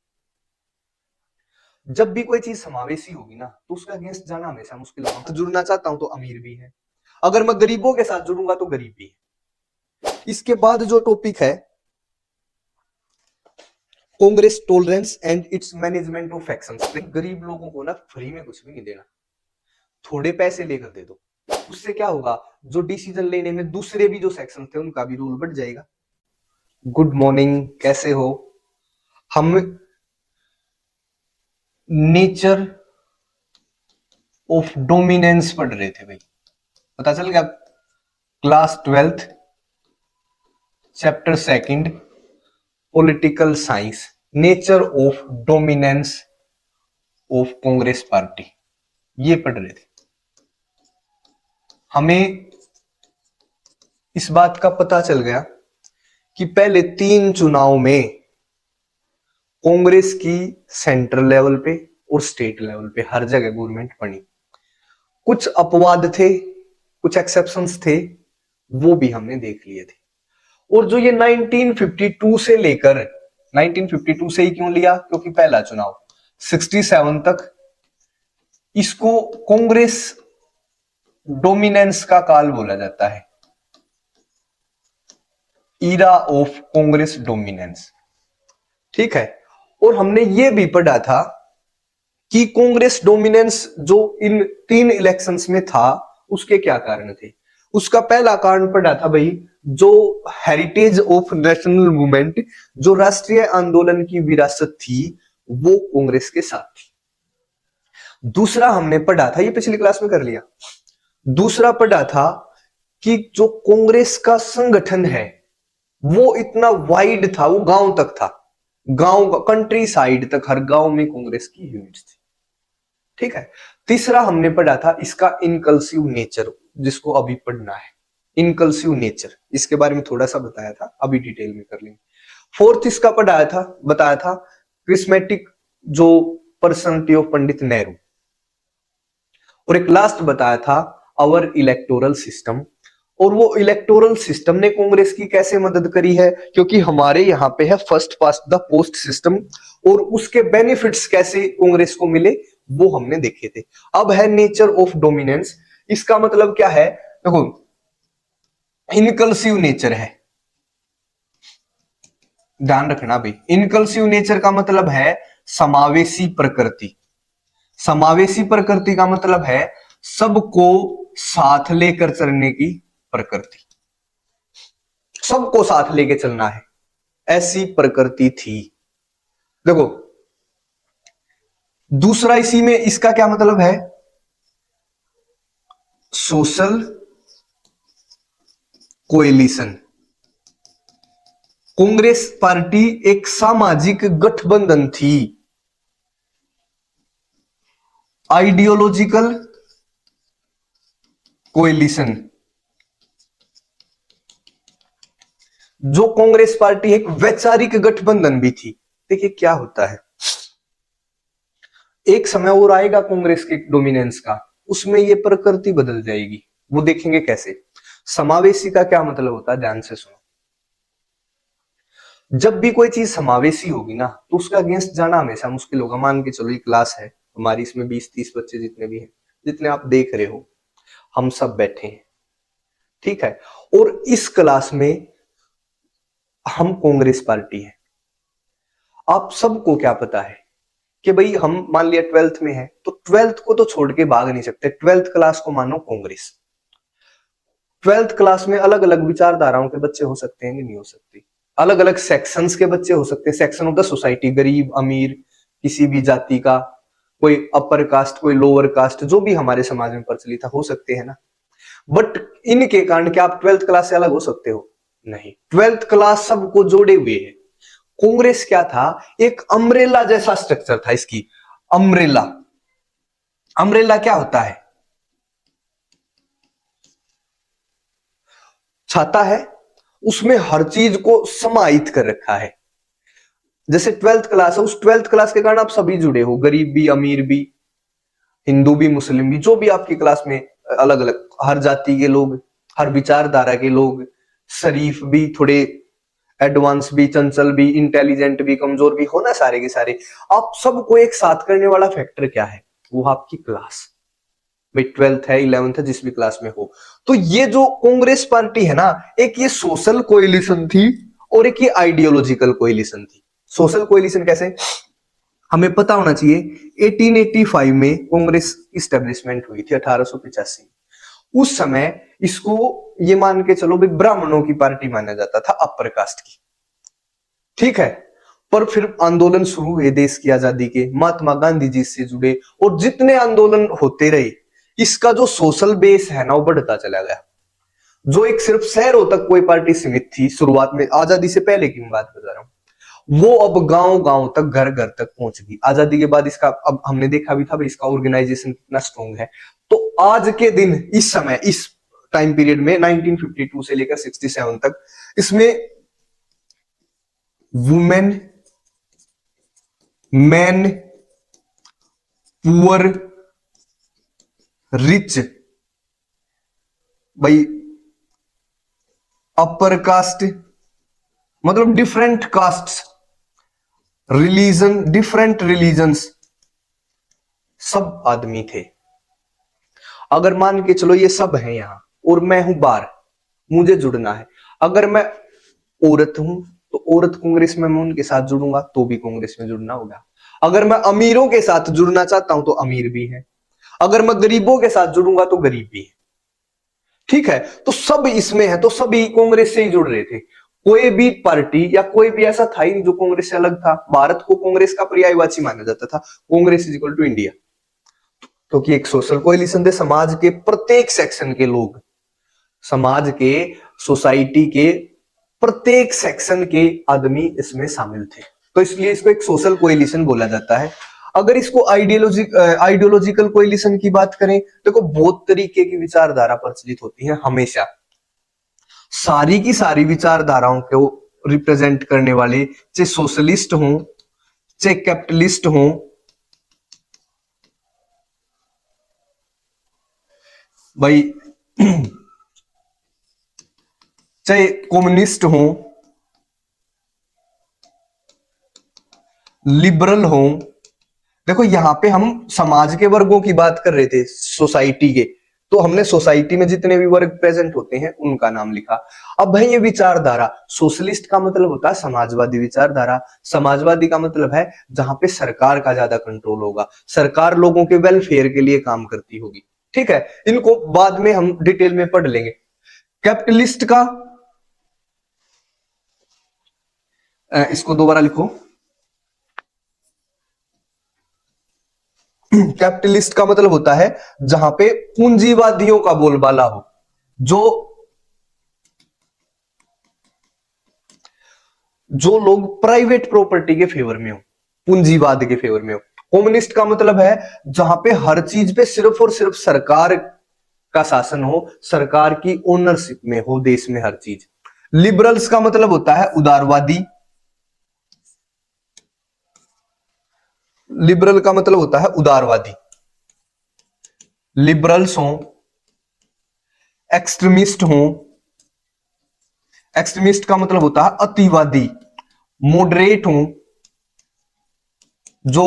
जब भी कोई चीज समावेशी होगी ना, तो उसका अगेंस्ट जाना हमेशा मुश्किल होगा। तो जुड़ना चाहता हूं तो अमीर भी है, अगर मैं गरीबों के साथ जुड़ूंगा तो गरीब भी है। इसके बाद जो टॉपिक है, Congress tolerance and its management of actions. गरीब लोगों को ना फ्री में कुछ भी नहीं देना, थोड़े पैसे लेकर दे दो। उससे क्या होगा, जो डिसीजन लेने में दूसरे भी जो सेक्शन थे उनका भी रोल बढ़ जाएगा। गुड मॉर्निंग, कैसे हो। हम नेचर ऑफ डोमिनेंस पढ़ रहे थे भाई, पता चल गया। Class 12th chapter 2 political science, nature of dominance of Congress party, ये पढ़ रहे थे। हमें इस बात का पता चल गया कि पहले 3 चुनाव में कांग्रेस की सेंट्रल लेवल पे और स्टेट लेवल पे हर जगह गवर्नमेंट बनी। कुछ अपवाद थे, कुछ एक्सेप्शंस थे, वो भी हमने देख लिए थे। और जो ये 1952 से लेकर, 1952 से ही क्यों लिया, क्योंकि पहला चुनाव 67 तक, इसको कांग्रेस डोमिनेंस का काल बोला जाता है, ईरा ऑफ कांग्रेस डोमिनेंस। ठीक है, और हमने ये भी पढ़ा था कि कांग्रेस डोमिनेंस जो इन 3 इलेक्शंस में था उसके क्या कारण थे। उसका पहला कारण पढ़ा था भाई, जो हेरिटेज ऑफ नेशनल मूवमेंट, जो राष्ट्रीय आंदोलन की विरासत थी, वो कांग्रेस के साथ थी। दूसरा हमने पढ़ा था, ये पिछली क्लास में कर लिया, दूसरा पढ़ा था कि जो कांग्रेस का संगठन है वो इतना वाइड था, वो गांव तक था, गांव कंट्री साइड तक, हर गांव में कांग्रेस की यूनिट्स थी। ठीक है, तीसरा हमने पढ़ा था इसका इनकल्सिव नेचर, जिसको अभी पढ़ना है, इनकल्सिव नेचर, इसके बारे में थोड़ा सा बताया था, अभी डिटेल में कर लेंगे। फोर्थ इसका बताया था क्रिस्मेटिक जो पर्सनालिटी ऑफ पंडित नेहरू, और एक लास्ट बताया था आवर इलेक्टोरल सिस्टम। और वो इलेक्टोरल सिस्टम ने कांग्रेस की कैसे मदद करी है, क्योंकि हमारे यहाँ पे है first past the post system, और उसके बेनिफिट्स कैसे कांग्रेस को मिले वो हमने देखे थे। अब है नेचर ऑफ डोमिनेंस, इसका मतलब क्या है, देखो इनकल्सिव नेचर है, ध्यान रखना भाई, इनकल्सिव नेचर का मतलब है समावेशी प्रकृति। समावेशी प्रकृति का मतलब है सबको साथ लेकर चलने की प्रकृति, सबको साथ लेके चलना है, ऐसी प्रकृति थी। देखो दूसरा इसी में, इसका क्या मतलब है, सोशल कोएलिशन। कांग्रेस पार्टी एक सामाजिक गठबंधन थी, आइडियोलॉजिकल कोएलिशन। जो कांग्रेस पार्टी एक वैचारिक गठबंधन भी थी। देखिए क्या होता है, एक समय और आएगा कांग्रेस के डोमिनेंस का, उसमें ये प्रकृति बदल जाएगी, वो देखेंगे कैसे। समावेशी का क्या मतलब होता है, ध्यान से सुनो। जब भी कोई चीज समावेशी होगी ना, तो उसका अगेंस्ट जाना हमेशा मुश्किल होगा। मान के चलो ये क्लास है हमारी, इसमें 20-30 बच्चे जितने भी हैं, जितने आप देख रहे हो, हम सब बैठे हैं, ठीक है, और इस क्लास में हम कांग्रेस पार्टी है। आप सबको क्या पता है कि भाई हम मान लिया 12th में है, तो 12th को तो छोड़ के भाग नहीं सकते। 12th क्लास को मानो कांग्रेस। 12th क्लास में अलग अलग विचारधाराओं के बच्चे हो सकते हैं कि नहीं हो सकते, अलग अलग सेक्शंस के बच्चे हो सकते हैं, सेक्शन ऑफ द सोसाइटी, गरीब अमीर, किसी भी जाति का, कोई अपर कास्ट, कोई लोअर कास्ट, जो भी हमारे समाज में प्रचलित हो सकते हैं ना। बट इनके कारण क्या आप 12th क्लास से अलग हो सकते हो? नहीं। 12th क्लास सबको जोड़े हुए है। कांग्रेस क्या था? एक अम्ब्रेला जैसा स्ट्रक्चर था इसकी। अम्ब्रेला, अम्ब्रेला क्या होता है? छाता है, उसमें हर चीज को समाहित कर रखा है। जैसे 12th क्लास है, उस 12th क्लास के कारण आप सभी जुड़े हो, गरीब भी, अमीर भी, हिंदू भी, मुस्लिम भी, जो भी आपकी क्लास में अलग अलग, हर जाति के लोग, हर विचारधारा के लोग, शरीफ भी, थोड़े एडवांस भी, चंचल भी, इंटेलिजेंट भी, कमजोर भी हो ना, सारे के सारे। आप सबको एक साथ करने वाला फैक्टर क्या है? वो आपकी क्लास। भाई 12th है, 11th है, जिस भी क्लास में हो। तो ये जो कांग्रेस पार्टी है ना, एक ये सोशल कोएलिशन थी और एक ये आइडियोलॉजिकल कोएलिशन थी। सोशल कोएलिशन कैसे? हमें पता होना चाहिए 1885 में कांग्रेस इस्टेब्लिशमेंट हुई थी, 1885। उस समय इसको ये मान के चलो भाई ब्राह्मणों की पार्टी माना जाता था, अपर कास्ट की, ठीक है। पर फिर आंदोलन शुरू हुए देश की आजादी के, महात्मा गांधी जी से जुड़े, और जितने आंदोलन होते रहे, इसका जो सोशल बेस है ना वो बढ़ता चला गया। जो एक सिर्फ शहरों तक कोई पार्टी सीमित थी शुरुआत में, आजादी से पहले की मैं बात कर रहा हूं, वो अब गांव गांव तक, घर घर तक पहुंच गई। आजादी के बाद इसका, अब हमने देखा भी था भाई इसका ऑर्गेनाइजेशन कितना स्ट्रॉन्ग है। तो आज के दिन, इस समय, इस टाइम पीरियड में 1952 से लेकर 67 तक, इसमें वुमेन, मैन, पुअर, रिच, भाई अपर कास्ट, मतलब different caste, religion, different religions, सब आदमी थे। अगर मान के चलो ये सब है यहां और मैं हूं बाहर, मुझे जुड़ना है। अगर मैं औरत हूं तो औरत कांग्रेस में, मैं उनके साथ जुड़ूंगा तो भी कांग्रेस में जुड़ना होगा। अगर मैं अमीरों के साथ जुड़ना चाहता हूं तो अमीर भी है, अगर मैं गरीबों के साथ जुड़ूंगा तो गरीब भी है, ठीक है। तो सब इसमें है, तो सभी कांग्रेस से ही जुड़ रहे थे। कोई भी पार्टी या कोई भी ऐसा था ही नहीं जो कांग्रेस से अलग था। भारत को कांग्रेस का पर्यायवाची माना जाता था, Congress is equal to India, क्योंकि एक सोशल कोएलिशन थे। समाज के प्रत्येक सेक्शन के लोग, समाज के, सोसाइटी के प्रत्येक सेक्शन के आदमी इसमें शामिल थे, तो इसलिए इसको एक सोशल कोएलिशन बोला जाता है। अगर इसको आइडियोलॉजिकल कोएलिशन की बात करें, देखो बहुत तरीके की विचारधारा प्रचलित होती है हमेशा। सारी की सारी विचारधाराओं को रिप्रेजेंट करने वाले, चाहे सोशलिस्ट हों, चाहे कैपिटलिस्ट हों, भाई चाहे कम्युनिस्ट हों, लिबरल हों। देखो यहां पे हम समाज के वर्गों की बात कर रहे थे, सोसाइटी के, तो हमने सोसाइटी में जितने भी वर्ग प्रेजेंट होते हैं उनका नाम लिखा। अब भाई ये विचारधारा, सोशलिस्ट का मतलब होता है समाजवादी विचारधारा। समाजवादी का मतलब है जहां पे सरकार का ज्यादा कंट्रोल होगा, सरकार लोगों के वेलफेयर के लिए काम करती होगी, ठीक है। इनको बाद में हम डिटेल में पढ़ लेंगे। कैपिटलिस्ट का, इसको दोबारा लिखो, कैपिटलिस्ट का मतलब होता है जहां पे पूंजीवादियों का बोलबाला हो, जो लोग प्राइवेट प्रॉपर्टी के फेवर में हो, पूंजीवाद के फेवर में हो। कम्युनिस्ट का मतलब है जहां पे हर चीज पे सिर्फ और सिर्फ सरकार का शासन हो, सरकार की ओनरशिप में हो देश में हर चीज। लिबरल्स का मतलब होता है उदारवादी, लिबरल का मतलब होता है उदारवादी। लिबरल्स हों, एक्सट्रीमिस्ट हों, एक्सट्रीमिस्ट का मतलब होता है अतिवादी। मॉडरेट हों, जो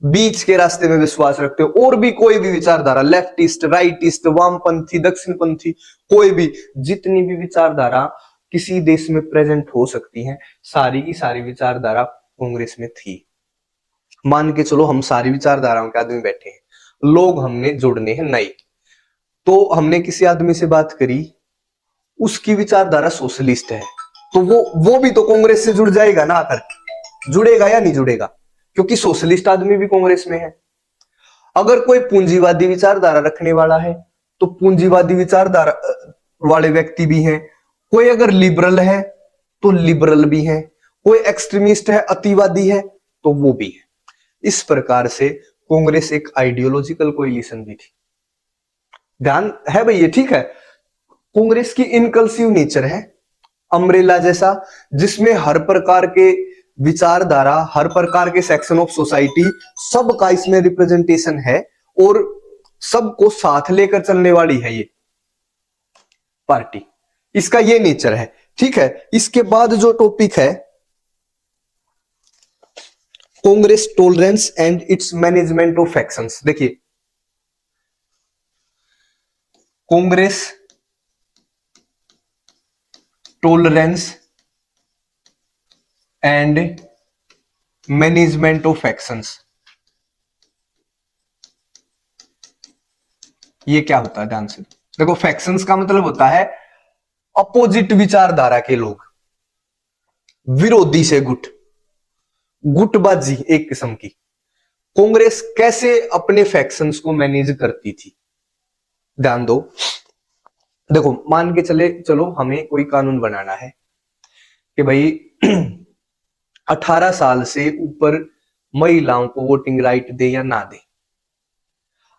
बीच के रास्ते में विश्वास रखते हो, और भी कोई भी विचारधारा, लेफ्टिस्ट, राइटिस्ट, वामपंथी, दक्षिणपंथी, कोई भी, जितनी भी विचारधारा किसी देश में प्रेजेंट हो सकती हैं, सारी की सारी विचारधारा कांग्रेस में थी। मान के चलो हम सारी विचारधाराओं के आदमी बैठे हैं, लोग हमने जुड़ने हैं नए, तो हमने किसी आदमी से बात करी, उसकी विचारधारा सोशलिस्ट है, तो वो भी तो कांग्रेस से जुड़ जाएगा ना, आकर जुड़ेगा या नहीं जुड़ेगा, क्योंकि सोशलिस्ट आदमी भी कांग्रेस में है। अगर कोई पूंजीवादी विचारधारा रखने वाला है तो पूंजीवादी विचारधारा वाले व्यक्ति भी हैं, कोई अगर लिबरल है तो लिबरल भी है, कोई एक्सट्रीमिस्ट है, अतिवादी है, तो वो भी है। इस प्रकार से कांग्रेस एक आइडियोलॉजिकल कोएलिशन भी थी, ध्यान है भाई ये, ठीक है। कांग्रेस की इनकल्सिव नेचर है, अम्ब्रेला जैसा, जिसमें हर प्रकार के विचारधारा, हर प्रकार के सेक्शन ऑफ सोसाइटी, सबका इसमें रिप्रेजेंटेशन है और सबको साथ लेकर चलने वाली है ये पार्टी, इसका ये नेचर है, ठीक है। इसके बाद जो टॉपिक है Congress tolerance and its management of factions. देखिए Congress tolerance and management of factions, ये क्या होता है, ध्यान से देखो। फैक्शंस का मतलब होता है अपोजिट विचारधारा के लोग, विरोधी से गुट, गुटबाजी एक किस्म की। कांग्रेस कैसे अपने फैक्शंस को मैनेज करती थी, ध्यान दो। देखो मान के चलो हमें कोई कानून बनाना है कि भाई 18 साल से ऊपर महिलाओं को वोटिंग राइट दे या ना दे।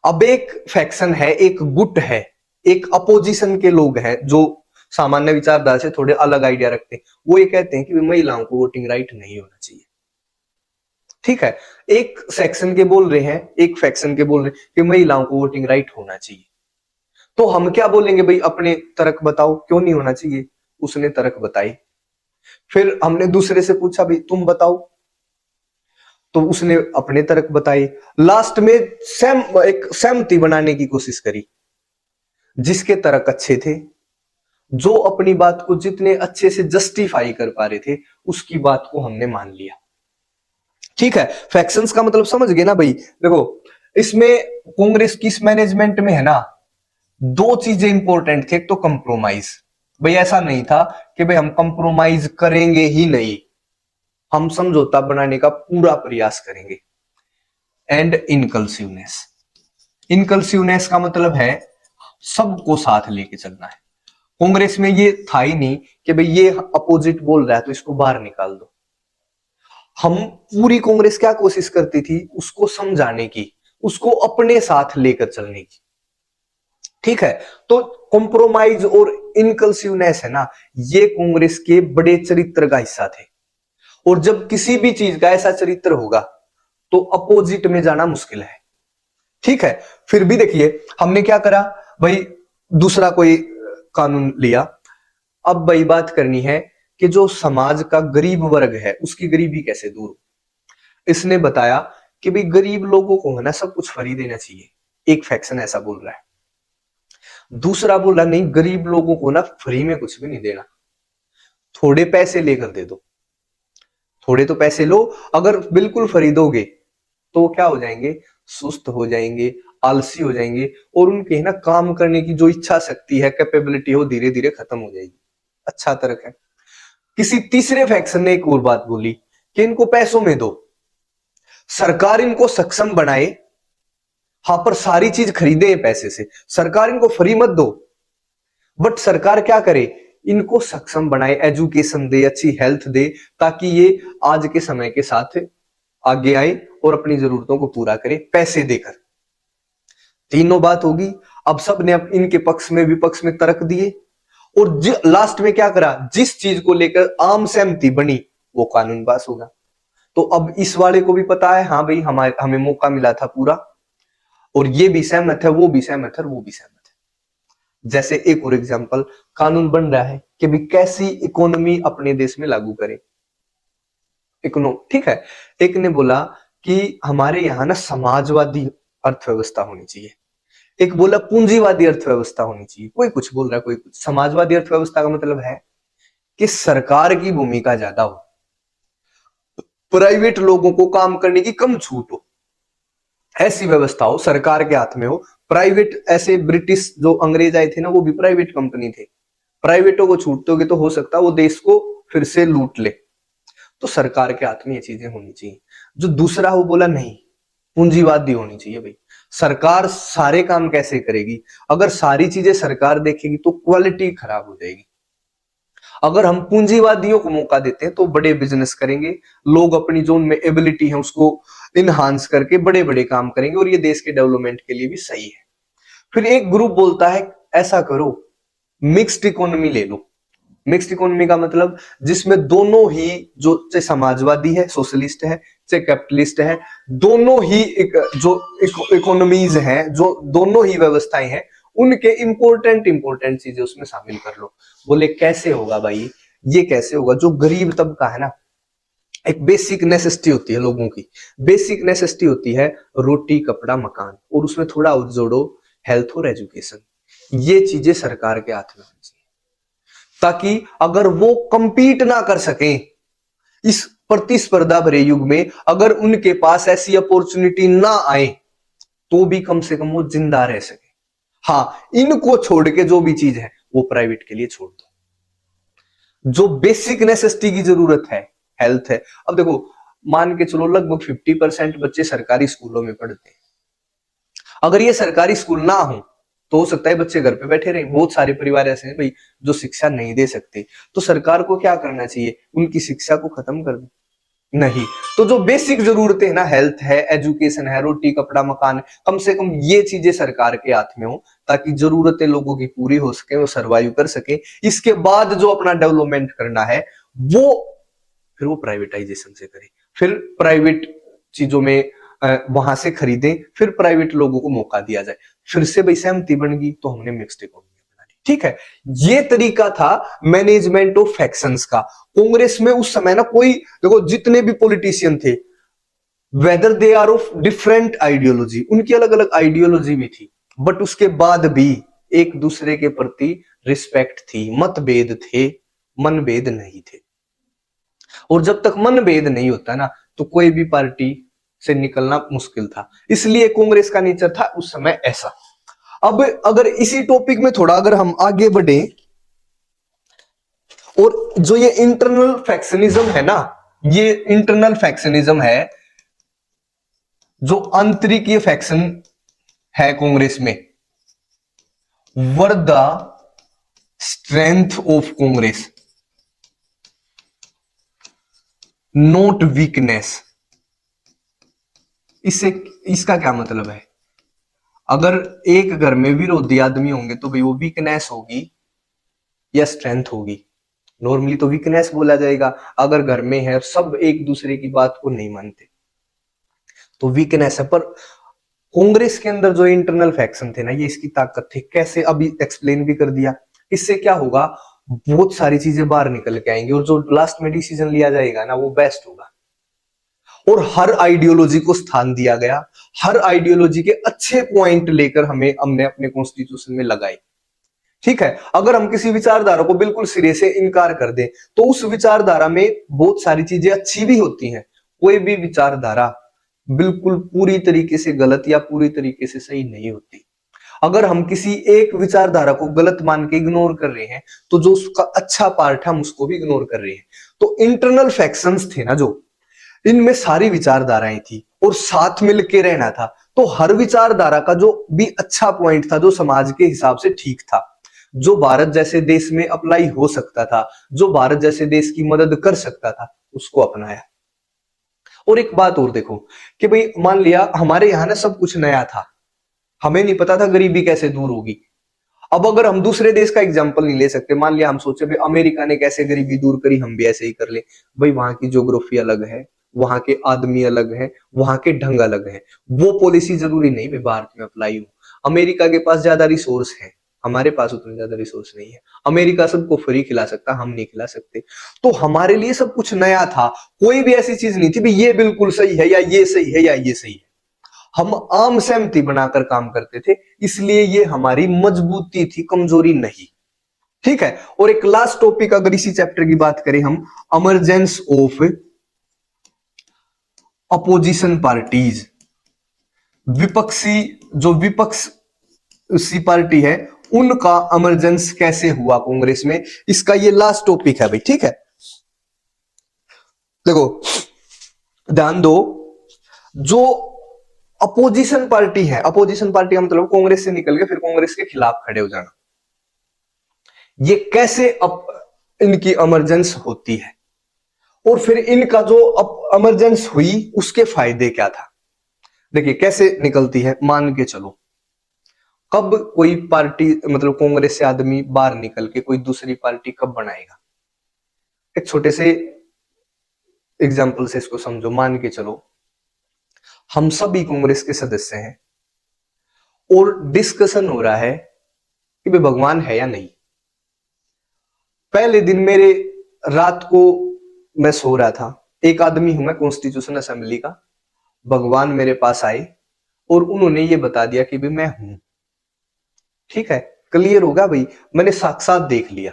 अब एक फैक्शन है, एक गुट है, एक अपोजिशन के लोग हैं जो सामान्य विचारधारा से थोड़े अलग आइडिया रखते हैं, वो ये कहते हैं कि महिलाओं को वोटिंग राइट नहीं होना चाहिए, ठीक है। एक सेक्शन के बोल रहे हैं, एक फैक्शन के बोल रहे हैं कि महिलाओं को वोटिंग राइट होना चाहिए। तो हम क्या बोलेंगे भाई, अपने तर्क बताओ क्यों नहीं होना चाहिए, उसने तर्क बताई, फिर हमने दूसरे से पूछा भाई तुम बताओ, तो उसने अपने तर्क बताए, लास्ट में एक सहमति बनाने की कोशिश करी, जिसके तर्क अच्छे थे, जो अपनी बात को जितने अच्छे से जस्टिफाई कर पा रहे थे, उसकी बात को हमने मान लिया, ठीक है। फैक्शंस का मतलब समझ गए ना भाई। देखो इसमें कांग्रेस की मैनेजमेंट में है ना, दो चीजें इंपॉर्टेंट थे। एक तो कंप्रोमाइज, भाई ऐसा नहीं था कि भाई हम कंप्रोमाइज करेंगे ही नहीं, हम समझौता बनाने का पूरा प्रयास करेंगे। एंड इनकल्सिवनेस, इनकल्सिवनेस का मतलब है सबको साथ लेके चलना है। कांग्रेस में ये था ही नहीं कि भाई ये अपोजिट बोल रहा है तो इसको बाहर निकाल दो। हम पूरी कांग्रेस क्या कोशिश करती थी, उसको समझाने की, उसको अपने साथ लेकर चलने की, ठीक है। तो कॉम्प्रोमाइज और इनकल्सिवनेस है ना, ये कांग्रेस के बड़े चरित्र का हिस्सा थे। और जब किसी भी चीज का ऐसा चरित्र होगा तो अपोजिट में जाना मुश्किल है, ठीक है। फिर भी देखिए हमने क्या करा भाई, दूसरा कोई कानून लिया। अब भाई बात करनी है कि जो समाज का गरीब वर्ग है उसकी गरीबी कैसे दूर हो। इसने बताया कि भाई गरीब लोगों को है ना सब कुछ फ्री देना चाहिए, एक फैक्शन ऐसा बोल रहा है। दूसरा बोला नहीं, गरीब लोगों को ना फ्री में कुछ भी नहीं देना, थोड़े पैसे लेकर दे दो, थोड़े तो पैसे लो। अगर बिल्कुल फ्री दोगे तो क्या हो जाएंगे, सुस्त हो जाएंगे, आलसी हो जाएंगे, और उनके ना काम करने की जो इच्छा शक्ति है, कैपेबिलिटी हो, धीरे धीरे खत्म हो जाएगी। अच्छा तर्क है। किसी तीसरे फैक्शन ने एक और बात बोली कि इनको पैसों में दो, सरकार इनको सक्षम बनाए, हाँ पर सारी चीज खरीदे पैसे से, सरकार इनको फ्री मत दो, बट सरकार क्या करे, इनको सक्षम बनाए, एजुकेशन दे, अच्छी हेल्थ दे, ताकि ये आज के समय के साथ आगे आए और अपनी जरूरतों को पूरा करे पैसे देकर। तीनों बात होगी। अब सब ने अब इनके पक्ष में विपक्ष में तर्क दिए और लास्ट में क्या करा, जिस चीज को लेकर आम सहमति बनी वो कानून पास होगा। तो अब इस वाले को भी पता है, हाँ भाई हमें मौका मिला था पूरा, और ये भी सहमत है, वो भी सहमत है, वो भी सहमत है। जैसे एक और एग्जांपल, कानून बन रहा है कि भी कैसी इकोनॉमी अपने देश में लागू करें, ठीक है। एक ने बोला कि हमारे यहाँ ना समाजवादी अर्थव्यवस्था होनी चाहिए, एक बोला पूंजीवादी अर्थव्यवस्था होनी चाहिए, कोई कुछ बोल रहा है, कोई कुछ। समाजवादी अर्थव्यवस्था का मतलब है कि सरकार की भूमिका ज्यादा हो, प्राइवेट लोगों को काम करने की कम छूट हो, ऐसी व्यवस्था हो, सरकार के हाथ में हो। प्राइवेट, ऐसे ब्रिटिश जो अंग्रेज आए थे ना, वो भी प्राइवेट कंपनी थे। प्राइवेटों को छूट दोगे तो हो सकता है वो देश को फिर से लूट ले। तो सरकार के हाथ में ये चीजें होनी चाहिए। जो दूसरा वो बोला नहीं, पूंजीवादी होनी चाहिए भाई। सरकार सारे काम कैसे करेगी? अगर सारी चीजें सरकार देखेगी तो क्वालिटी खराब हो जाएगी। अगर हम पूंजीवादियों को मौका देते हैं तो बड़े बिजनेस करेंगे, लोग अपनी जो उनमें एबिलिटी है उसको इनहांस करके बड़े बड़े काम करेंगे, और ये देश के डेवलपमेंट के लिए भी सही है। फिर एक ग्रुप बोलता है ऐसा करो, मिक्स्ड इकोनॉमी ले लो। मिक्स्ड इकोनॉमी का मतलब जिसमें दोनों ही, जो चाहे समाजवादी है, सोशलिस्ट है, चाहे कैपिटलिस्ट है, दोनों ही जो इकोनॉमीज हैं, जो दोनों ही व्यवस्थाएं हैं, उनके इंपॉर्टेंट चीजें उसमें शामिल कर लो। बोले कैसे होगा भाई? ये कैसे होगा? जो गरीब तबका है ना, एक बेसिक नेसेसिटी होती है लोगों की, बेसिक नेसेसिटी होती है रोटी, कपड़ा, मकान, और उसमें थोड़ा और जोड़ो हेल्थ और एजुकेशन। ये चीजें सरकार के हाथ में होनी चाहिए, ताकि अगर वो कंपीट ना कर सके इस प्रतिस्पर्धा भरे युग में, अगर उनके पास ऐसी अपॉर्चुनिटी ना आए, तो भी कम से कम वो जिंदा रह सके। हाँ, इनको छोड़ के जो भी चीज है वो प्राइवेट के लिए छोड़ दो। जो बेसिक नेसेसिटी की जरूरत है, हेल्थ है। अब देखो, मान के चलो लगभग 50% बच्चे सरकारी स्कूलों में पढ़ते हैं। अगर ये सरकारी स्कूल ना हो तो हो सकता है बच्चे घर पे बैठे रहे। बहुत सारे परिवार ऐसे हैं भाई जो शिक्षा नहीं दे सकते, तो सरकार को क्या करना चाहिए? उनकी शिक्षा को खत्म कर दो? नहीं। तो जो बेसिक जरूरतें है ना, हेल्थ है, एजुकेशन है, रोटी, कपड़ा, मकान, कम से कम ये चीजें सरकार के हाथ में हो, ताकि जरूरतें लोगों की पूरी हो सके, वो सरवाइव कर सके। इसके बाद जो अपना डेवलपमेंट करना है वो फिर वो प्राइवेटाइजेशन से करे, फिर प्राइवेट चीजों में वहां से खरीदें, फिर प्राइवेट लोगों को मौका दिया जाए। फिर से भाई सहमति बन गई तो हमने मिक्स्ड इकोनॉमी बना ली। ठीक है, ये तरीका था मैनेजमेंट ऑफ फैक्शंस का। कांग्रेस में उस समय ना कोई, देखो जितने भी पॉलिटिशियन थे, whether they are of different ideology, उनकी अलग अलग आइडियोलॉजी भी थी, बट उसके बाद भी एक दूसरे के प्रति रिस्पेक्ट थी, मतभेद थे, मनभेद नहीं थे। और जब तक मनभेद नहीं होता ना, तो कोई भी पार्टी से निकलना मुश्किल था। इसलिए कांग्रेस का नेचर था उस समय ऐसा। अब अगर इसी टॉपिक में थोड़ा अगर हम आगे बढ़े, और जो ये इंटरनल फैक्शनिज्म है ना, ये इंटरनल फैक्शनिज्म है, जो आंतरिक ये फैक्शन है कांग्रेस में, were the strength of Congress, not weakness. इससे इसका क्या मतलब है? अगर एक घर में विरोधी आदमी होंगे तो भाई वो वीकनेस होगी या स्ट्रेंथ होगी? नॉर्मली तो वीकनेस बोला जाएगा। अगर घर में है सब एक दूसरे की बात को नहीं मानते तो वीकनेस है। पर कांग्रेस के अंदर जो इंटरनल फैक्शन थे ना, ये इसकी ताकत थे। कैसे? अभी एक्सप्लेन भी कर दिया। इससे क्या होगा? बहुत सारी चीजें बाहर निकल के आएंगी, और जो लास्ट में डिसीजन लिया जाएगा ना वो बेस्ट होगा। और हर आइडियोलॉजी को स्थान दिया गया, हर आइडियोलॉजी के अच्छे पॉइंट लेकर हमने अपने कॉन्स्टिट्यूशन में लगाए। ठीक है, अगर हम किसी विचारधारा को बिल्कुल सिरे से इनकार कर दें तो उस विचारधारा में बहुत सारी चीजें अच्छी भी होती हैं। कोई भी विचारधारा बिल्कुल पूरी तरीके से गलत या पूरी तरीके से सही नहीं होती। अगर हम किसी एक विचारधारा को गलत मान के इग्नोर कर रहे हैं तो जो उसका अच्छा पार्ट है हम उसको भी इग्नोर कर रहे हैं। तो इंटरनल फैक्शंस थे ना, जो इनमें सारी विचारधाराएं थी और साथ मिलके रहना था। तो हर विचारधारा का जो भी अच्छा पॉइंट था, जो समाज के हिसाब से ठीक था, जो भारत जैसे देश में अप्लाई हो सकता था, जो भारत जैसे देश की मदद कर सकता था, उसको अपनाया। और एक बात और देखो कि भाई मान लिया हमारे यहाँ ना सब कुछ नया था, हमें नहीं पता था गरीबी कैसे दूर होगी। अब अगर हम दूसरे देश का एग्जांपल नहीं ले सकते, मान लिया हम सोचे भाई अमेरिका ने कैसे गरीबी दूर करी, हम भी ऐसे ही कर ले। भाई वहां की ज्योग्राफी अलग है, वहां के आदमी अलग है, वहां के ढंग अलग है। वो पॉलिसी जरूरी नहीं भाई भारत में अप्लाई हो। अमेरिका के पास ज्यादा रिसोर्स है, हमारे पास उतने ज्यादा रिसोर्स नहीं है। अमेरिका सबको फ्री खिला सकता, हम नहीं खिला सकते। तो हमारे लिए सब कुछ नया था, कोई भी ऐसी चीज नहीं थी भाई ये बिल्कुल सही है या ये सही है या ये सही है। हम आम सहमति बनाकर काम करते थे, इसलिए ये हमारी मजबूती थी, कमजोरी नहीं। ठीक है, और एक लास्ट टॉपिक अगर इसी चैप्टर की बात करें हम, इमर्जेंस ऑफ अपोजिशन पार्टीज, जो विपक्षी पार्टी है उनका इमरजेंस कैसे हुआ कांग्रेस में, इसका ये लास्ट टॉपिक है भाई, ठीक है। देखो ध्यान दो, जो अपोजिशन पार्टी है, अपोजिशन पार्टी का मतलब कांग्रेस से निकल के फिर कांग्रेस के खिलाफ खड़े हो जाना, ये कैसे इनकी इमरजेंस होती है और फिर इनका जो इमरजेंस हुई उसके फायदे क्या था। देखिए कैसे निकलती है, मान के चलो कब कोई पार्टी मतलब कांग्रेस से आदमी बाहर निकल के कोई दूसरी पार्टी कब बनाएगा। एक छोटे से एग्जाम्पल से इसको समझो, मान के चलो हम सभी कांग्रेस के सदस्य हैं और डिस्कशन हो रहा है कि भाई भगवान है या नहीं। पहले दिन मेरे रात को मैं सो रहा था, एक आदमी हूं मैं कॉन्स्टिट्यूशन असेंबली का, भगवान मेरे पास आए और उन्होंने ये बता दिया कि भाई मैं हूं, ठीक है, क्लियर होगा भाई, मैंने साक्षात देख लिया।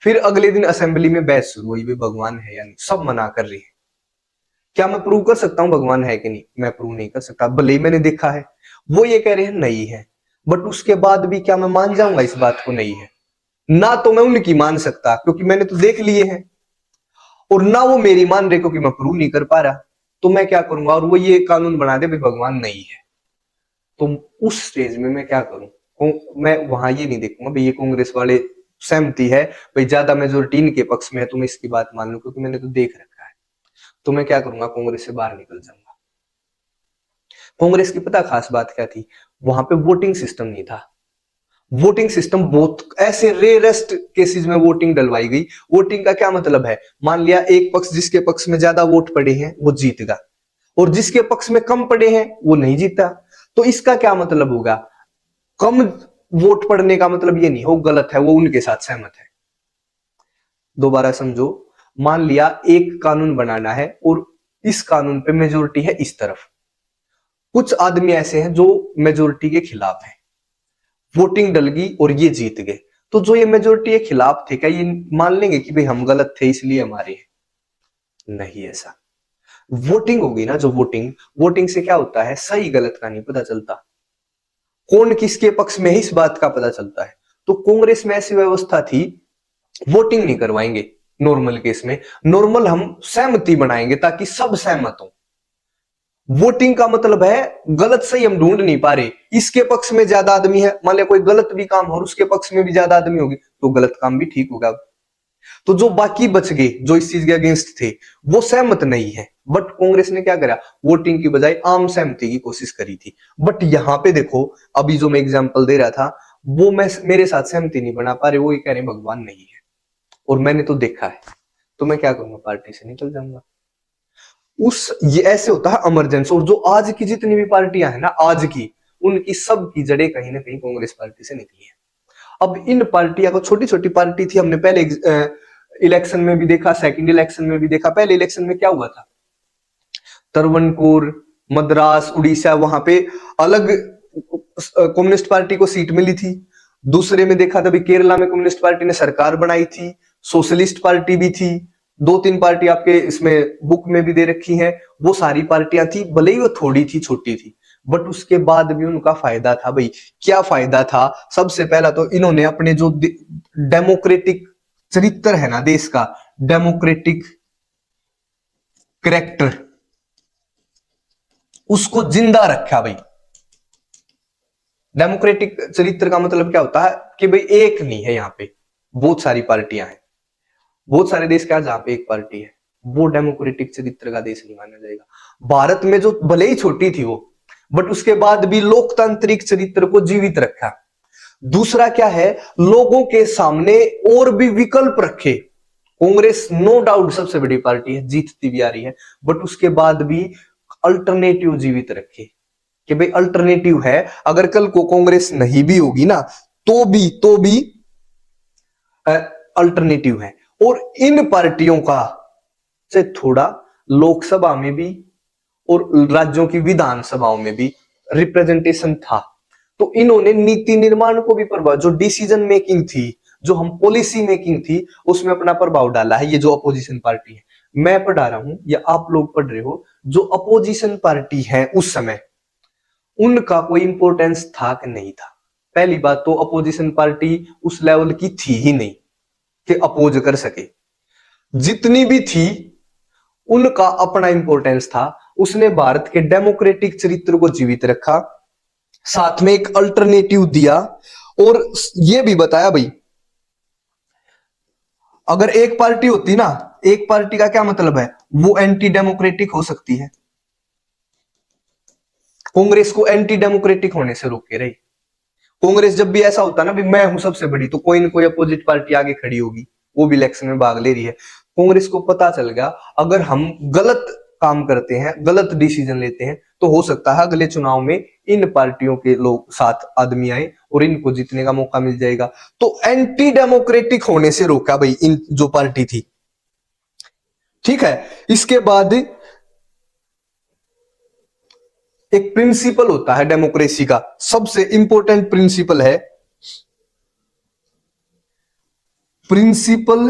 फिर अगले दिन असेंबली में बहस शुरू हुई, भाई भगवान है या नहीं, सब मना कर रही है। क्या मैं प्रूव कर सकता हूं भगवान है कि नहीं? मैं प्रूव नहीं कर सकता, भले ही मैंने देखा है। वो ये कह रहे हैं नहीं है, बट उसके बाद भी क्या मैं मान जाऊंगा इस बात को नहीं है? ना तो मैं उनकी मान सकता क्योंकि मैंने तो देख लिए हैं, और ना वो मेरी मान रहे क्योंकि मैं प्रूव नहीं कर पा रहा। तो मैं क्या करूंगा, और वो ये कानून बना दे भाई भगवान नहीं है, तो उस स्टेज में मैं क्या करूं? मैं वहां ये नहीं देखूंगा भाई ये कांग्रेस वाले सहमति है, भाई ज्यादा मेजोरिटी इनके पक्ष में है तो मैं इसकी बात मान लूं क्योंकि मैंने तो देख रखा है। तो मैं क्या करूंगा, कांग्रेस से बाहर निकल जाऊंगा। कांग्रेस की पता खास बात क्या थी, वहां पे वोटिंग सिस्टम नहीं था। वोटिंग सिस्टम बहुत ऐसे रेयरेस्ट केसेस में वोटिंग डलवाई गई। वोटिंग का क्या मतलब है, मान लिया एक पक्ष जिसके पक्ष में ज्यादा वोट पड़े हैं वो जीतेगा और जिसके पक्ष में कम पड़े हैं वो नहीं जीता। तो इसका क्या मतलब होगा, कम वोट पड़ने का मतलब ये नहीं हो गलत है, वो उनके साथ सहमत है। दोबारा समझो, मान लिया एक कानून बनाना है और इस कानून पे मेजोरिटी है इस तरफ, कुछ आदमी ऐसे हैं जो मेजोरिटी के खिलाफ हैं, वोटिंग डल गई और ये जीत गए, तो जो ये मेजोरिटी के खिलाफ थे क्या ये मान लेंगे कि भाई हम गलत थे इसलिए हमारे है? नहीं, ऐसा वोटिंग होगी ना, जो वोटिंग से क्या होता है, सही गलत का नहीं पता चलता, कौन किसके पक्ष में है इस बात का पता चलता है। तो कांग्रेस में ऐसी व्यवस्था थी, वोटिंग नहीं करवाएंगे नॉर्मल केस में, नॉर्मल हम सहमति बनाएंगे ताकि सब सहमत हो। वोटिंग का मतलब है गलत सही हम ढूंढ नहीं पा रहे, इसके पक्ष में ज्यादा आदमी है, मान लिया कोई गलत भी काम हो उसके पक्ष में भी ज्यादा आदमी होगी तो गलत काम भी ठीक होगा। तो जो बाकी बच गए जो इस चीज के अगेंस्ट थे वो सहमत नहीं है, बट कांग्रेस ने क्या करा, वोटिंग की बजाय आम सहमति की कोशिश करी थी। बट यहां पे देखो, अभी जो मैं एग्जांपल दे रहा था वो मैं मेरे साथ सहमति नहीं बना पा रहे, वो ये कह रहे भगवान नहीं है और मैंने तो देखा है, तो मैं क्या करूंगा, पार्टी से निकल जाऊंगा। ये ऐसे होता है इमरजेंसी। और जो आज की जितनी भी पार्टियां हैं ना आज की, उनकी सब की जड़ें कहीं ना कहीं कांग्रेस पार्टी से निकली है। अब इन पार्टियां को, छोटी छोटी पार्टी थी, हमने पहले इलेक्शन में भी देखा, सेकंड इलेक्शन में भी देखा। पहले इलेक्शन में क्या हुआ था, तरवनपुर, मद्रास, उड़ीसा, वहां पे अलग कम्युनिस्ट पार्टी को सीट मिली थी। दूसरे में देखा था केरला में कम्युनिस्ट पार्टी ने सरकार बनाई थी, सोशलिस्ट पार्टी भी थी, दो तीन पार्टी आपके इसमें बुक में भी दे रखी है, वो सारी पार्टियां थी, भले ही वो थोड़ी थी, छोटी थी, बट उसके बाद भी उनका फायदा था। भाई क्या फायदा था, सबसे पहला तो इन्होंने अपने जो डेमोक्रेटिक चरित्र है ना देश का, डेमोक्रेटिक कैरेक्टर, उसको जिंदा रखा। भाई डेमोक्रेटिक चरित्र का मतलब क्या होता है कि भाई एक नहीं है, यहाँ पे बहुत सारी पार्टियां हैं, बहुत सारे देश क्या जहां पे एक पार्टी है, वो डेमोक्रेटिक चरित्र का देश नहीं माना जाएगा। भारत में जो भले ही छोटी थी वो, बट उसके बाद भी लोकतांत्रिक चरित्र को जीवित रखा। दूसरा क्या है, लोगों के सामने और भी विकल्प रखे। कांग्रेस नो डाउट सबसे बड़ी पार्टी है, जीतती भी आ रही है, बट उसके बाद भी अल्टरनेटिव जीवित रखे कि भाई अल्टरनेटिव है, अगर कल को कांग्रेस नहीं भी होगी ना तो भी अल्टरनेटिव है। और इन पार्टियों का से थोड़ा लोकसभा में भी और राज्यों की विधानसभाओं में भी रिप्रेजेंटेशन था, तो इन्होंने नीति निर्माण को भी प्रभाव, जो डिसीजन मेकिंग थी, जो हम पॉलिसी मेकिंग थी, उसमें अपना प्रभाव डाला है। ये जो अपोजिशन पार्टी है, मैं पढ़ा रहा हूं या आप लोग पढ़ रहे हो, जो अपोजिशन पार्टी है उस समय, उनका कोई इंपॉर्टेंस था कि नहीं था? पहली बात तो अपोजिशन पार्टी उस लेवल की थी ही नहीं कि अपोज कर सके। जितनी भी थी उनका अपना इंपॉर्टेंस था। उसने भारत के डेमोक्रेटिक चरित्र को जीवित रखा, साथ में एक अल्टरनेटिव दिया, और यह भी बताया भाई, अगर एक पार्टी होती ना, एक पार्टी का क्या मतलब है, वो एंटी डेमोक्रेटिक हो सकती है। कांग्रेस को एंटी डेमोक्रेटिक होने से रोके रही। कांग्रेस जब भी ऐसा होता ना भी मैं हूं सबसे बड़ी, तो कोई ना कोई अपोजिट पार्टी आगे खड़ी होगी, वो भी इलेक्शन में भाग ले रही है। कांग्रेस को पता चल गया अगर हम गलत काम करते हैं, गलत डिसीजन लेते हैं, तो हो सकता है अगले चुनाव में इन पार्टियों के लोग साथ आदमी आए और इनको जीतने का मौका मिल जाएगा। तो एंटी डेमोक्रेटिक होने से रोका भाई इन जो पार्टी थी। ठीक है, इसके बाद एक प्रिंसिपल होता है डेमोक्रेसी का, सबसे इंपॉर्टेंट प्रिंसिपल है प्रिंसिपल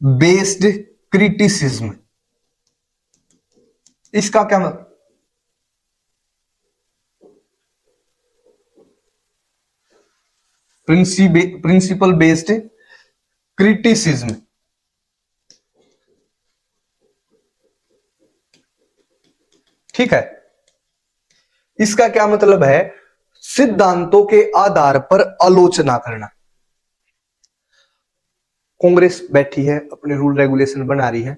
बेस्ड क्रिटिसिज्म। इसका क्या मतलब? प्रिंसिपल बेस्ड क्रिटिसिज्म, ठीक है। इसका क्या मतलब है? सिद्धांतों के आधार पर आलोचना करना। कांग्रेस बैठी है, अपने रूल रेगुलेशन बना रही है,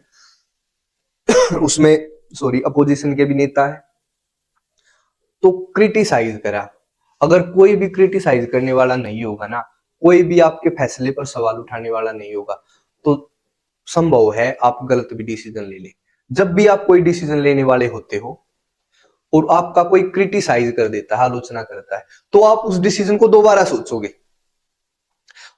उसमें अपोजिशन के भी नेता है, तो क्रिटिसाइज करा। अगर कोई भी क्रिटिसाइज करने वाला नहीं होगा ना, कोई भी आपके फैसले पर सवाल उठाने वाला नहीं होगा, तो संभव है आप गलत भी डिसीजन ले लें। जब भी आप कोई डिसीजन लेने वाले होते हो और आपका कोई क्रिटिसाइज कर देता है, आलोचना करता है, तो आप उस डिसीजन को दोबारा सोचोगे।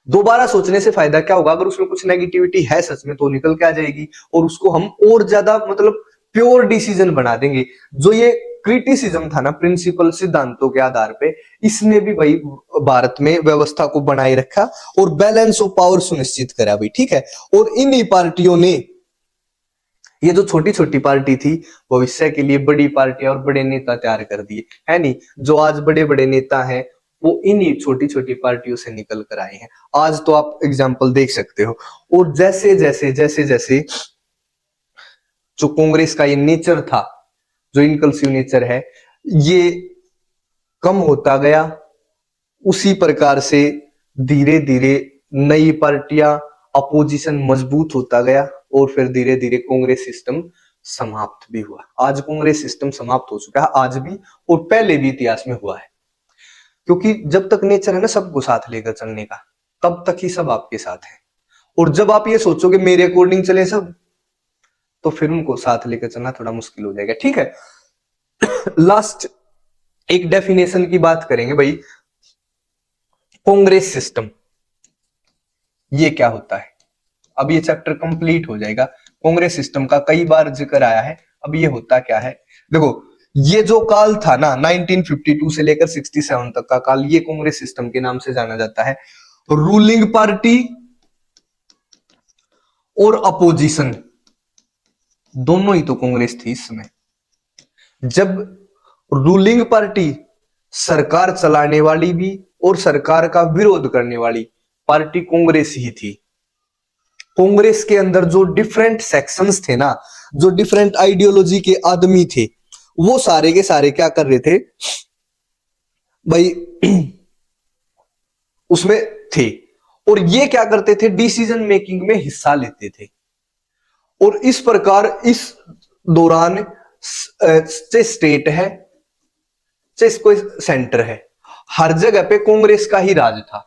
दोबारा सोचने से फायदा क्या होगा? अगर उसमें कुछ नेगेटिविटी है सच में, तो निकल के आ जाएगी और उसको हम और ज्यादा मतलब प्योर डिसीजन बना देंगे। जो ये क्रिटिसिज्म था ना, प्रिंसिपल सिद्धांतों के आधार पे, इसने भी भाई भारत में व्यवस्था को बनाए रखा और बैलेंस ऑफ पावर सुनिश्चित करा भाई, ठीक है। और इन्हीं पार्टियों ने, ये जो छोटी छोटी पार्टी थी, भविष्य के लिए बड़ी पार्टियां और बड़े नेता तैयार कर दिए, है नहीं? जो आज बड़े बड़े नेता हैं वो इन्हीं छोटी छोटी पार्टियों से निकल कर आए हैं। आज तो आप एग्जाम्पल देख सकते हो। और जैसे जैसे जैसे जैसे जो कांग्रेस का ये नेचर था, जो इनकल्सिव नेचर है, ये कम होता गया, उसी प्रकार से धीरे धीरे नई पार्टियां, अपोजिशन मजबूत होता गया और फिर धीरे धीरे कांग्रेस सिस्टम समाप्त भी हुआ। आज कांग्रेस सिस्टम समाप्त हो चुका है, आज भी और पहले भी इतिहास में हुआ है। क्योंकि जब तक नेचर है ना सबको साथ लेकर चलने का, तब तक ही सब आपके साथ है। और जब आप ये सोचोगे मेरे अकॉर्डिंग चले सब, तो फिर उनको साथ लेकर चलना थोड़ा मुश्किल हो जाएगा, ठीक है। लास्ट एक डेफिनेशन की बात करेंगे भाई, कांग्रेस सिस्टम ये क्या होता है। अब ये चैप्टर कंप्लीट हो जाएगा। कांग्रेस सिस्टम का कई बार जिक्र आया है। अब ये होता क्या है, देखो, ये जो काल था ना 1952 से लेकर 67 तक का काल, ये कांग्रेस सिस्टम के नाम से जाना जाता है। रूलिंग पार्टी और अपोजिशन दोनों ही तो कांग्रेस थी इस समय। जब रूलिंग पार्टी सरकार चलाने वाली भी और सरकार का विरोध करने वाली पार्टी कांग्रेस ही थी। कांग्रेस के अंदर जो डिफरेंट सेक्शंस थे ना, जो डिफरेंट आइडियोलॉजी के आदमी थे, वो सारे के सारे क्या कर रहे थे भाई, उसमें थे। और ये क्या करते थे, डिसीजन मेकिंग में हिस्सा लेते थे। और इस प्रकार इस दौरान चाहे स्टेट है चाहे कोई सेंटर है, हर जगह पे कांग्रेस का ही राज था।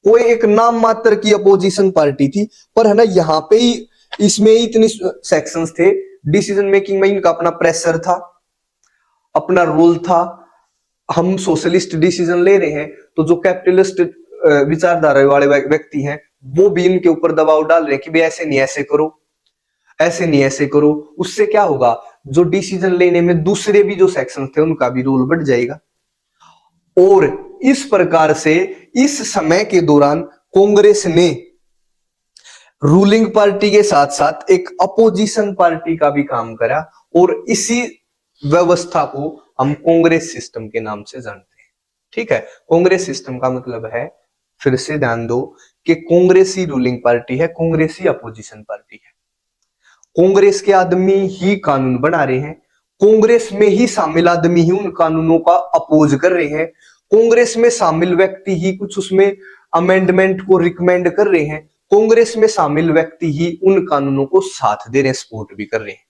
कोई एक नाम मात्र की अपोजिशन पार्टी थी, पर है ना यहाँ पे ही इसमें इतने सेक्शंस थे, डिसीजन मेकिंग में इनका अपना प्रेशर था, अपना रोल था। हम सोशलिस्ट डिसीजन ले रहे हैं तो जो कैपिटलिस्ट विचारधारा वाले व्यक्ति हैं वो भी इनके ऊपर दबाव डाल रहे हैं कि भाई ऐसे नहीं ऐसे करो, ऐसे नहीं ऐसे करो। उससे क्या होगा, जो डिसीजन लेने में दूसरे भी जो सेक्शन थे उनका भी रोल बढ़ जाएगा। और इस प्रकार से इस समय के दौरान कांग्रेस ने रूलिंग पार्टी के साथ साथ एक अपोजिशन पार्टी का भी काम करा, और इसी व्यवस्था को हम कांग्रेस सिस्टम के नाम से जानते हैं। ठीक है, कांग्रेस सिस्टम का मतलब है, फिर से ध्यान दो कि कांग्रेस ही रूलिंग पार्टी है, कांग्रेस ही अपोजिशन पार्टी है। कांग्रेस के आदमी ही कानून बना रहे हैं, कांग्रेस में ही शामिल आदमी ही उन कानूनों का अपोज कर रहे हैं, कांग्रेस में शामिल व्यक्ति ही कुछ उसमें अमेंडमेंट को रिकमेंड कर रहे हैं, कांग्रेस में शामिल व्यक्ति ही उन कानूनों को साथ दे रहे हैं, सपोर्ट भी कर रहे हैं।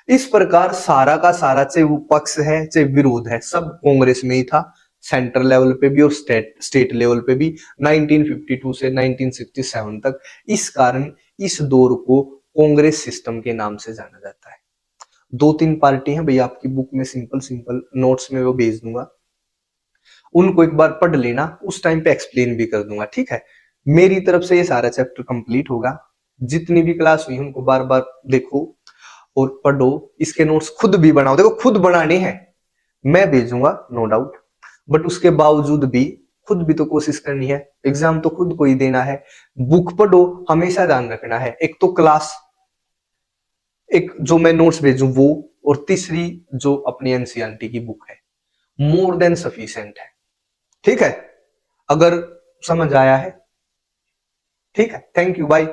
इस प्रकार सारा का सारा, चाहे वो पक्ष है चाहे विरोध है, सब कांग्रेस में ही था, सेंट्रल लेवल पे भी और स्टेट लेवल पे भी, 1952 से 1967 तक। इस कारण इस दौर को कांग्रेस सिस्टम के नाम से जाना जाता है। 2-3 पार्टी हैं भैया, आपकी बुक में सिंपल सिंपल नोट्स में वो भेज दूंगा, उनको एक बार पढ़ लेना, उस टाइम पे एक्सप्लेन भी कर दूंगा। ठीक है, मेरी तरफ से ये सारा चैप्टर कंप्लीट होगा, जितनी भी क्लास हुई उनको बार बार देखो और पढ़ो, इसके नोट्स खुद भी बनाओ। देखो खुद बनाने हैं, मैं भेजूंगा नो डाउट, बट उसके बावजूद भी खुद भी तो कोशिश करनी है, एग्जाम तो खुद को ही देना है। बुक पढ़ो, हमेशा ध्यान रखना है, एक तो क्लास, एक जो मैं नोट्स भेजूं वो, और तीसरी जो अपनी एनसीईआरटी की बुक है, मोर देन सफिशिएंट है। ठीक है, अगर समझ आया है, ठीक है, थैंक यू, बाय।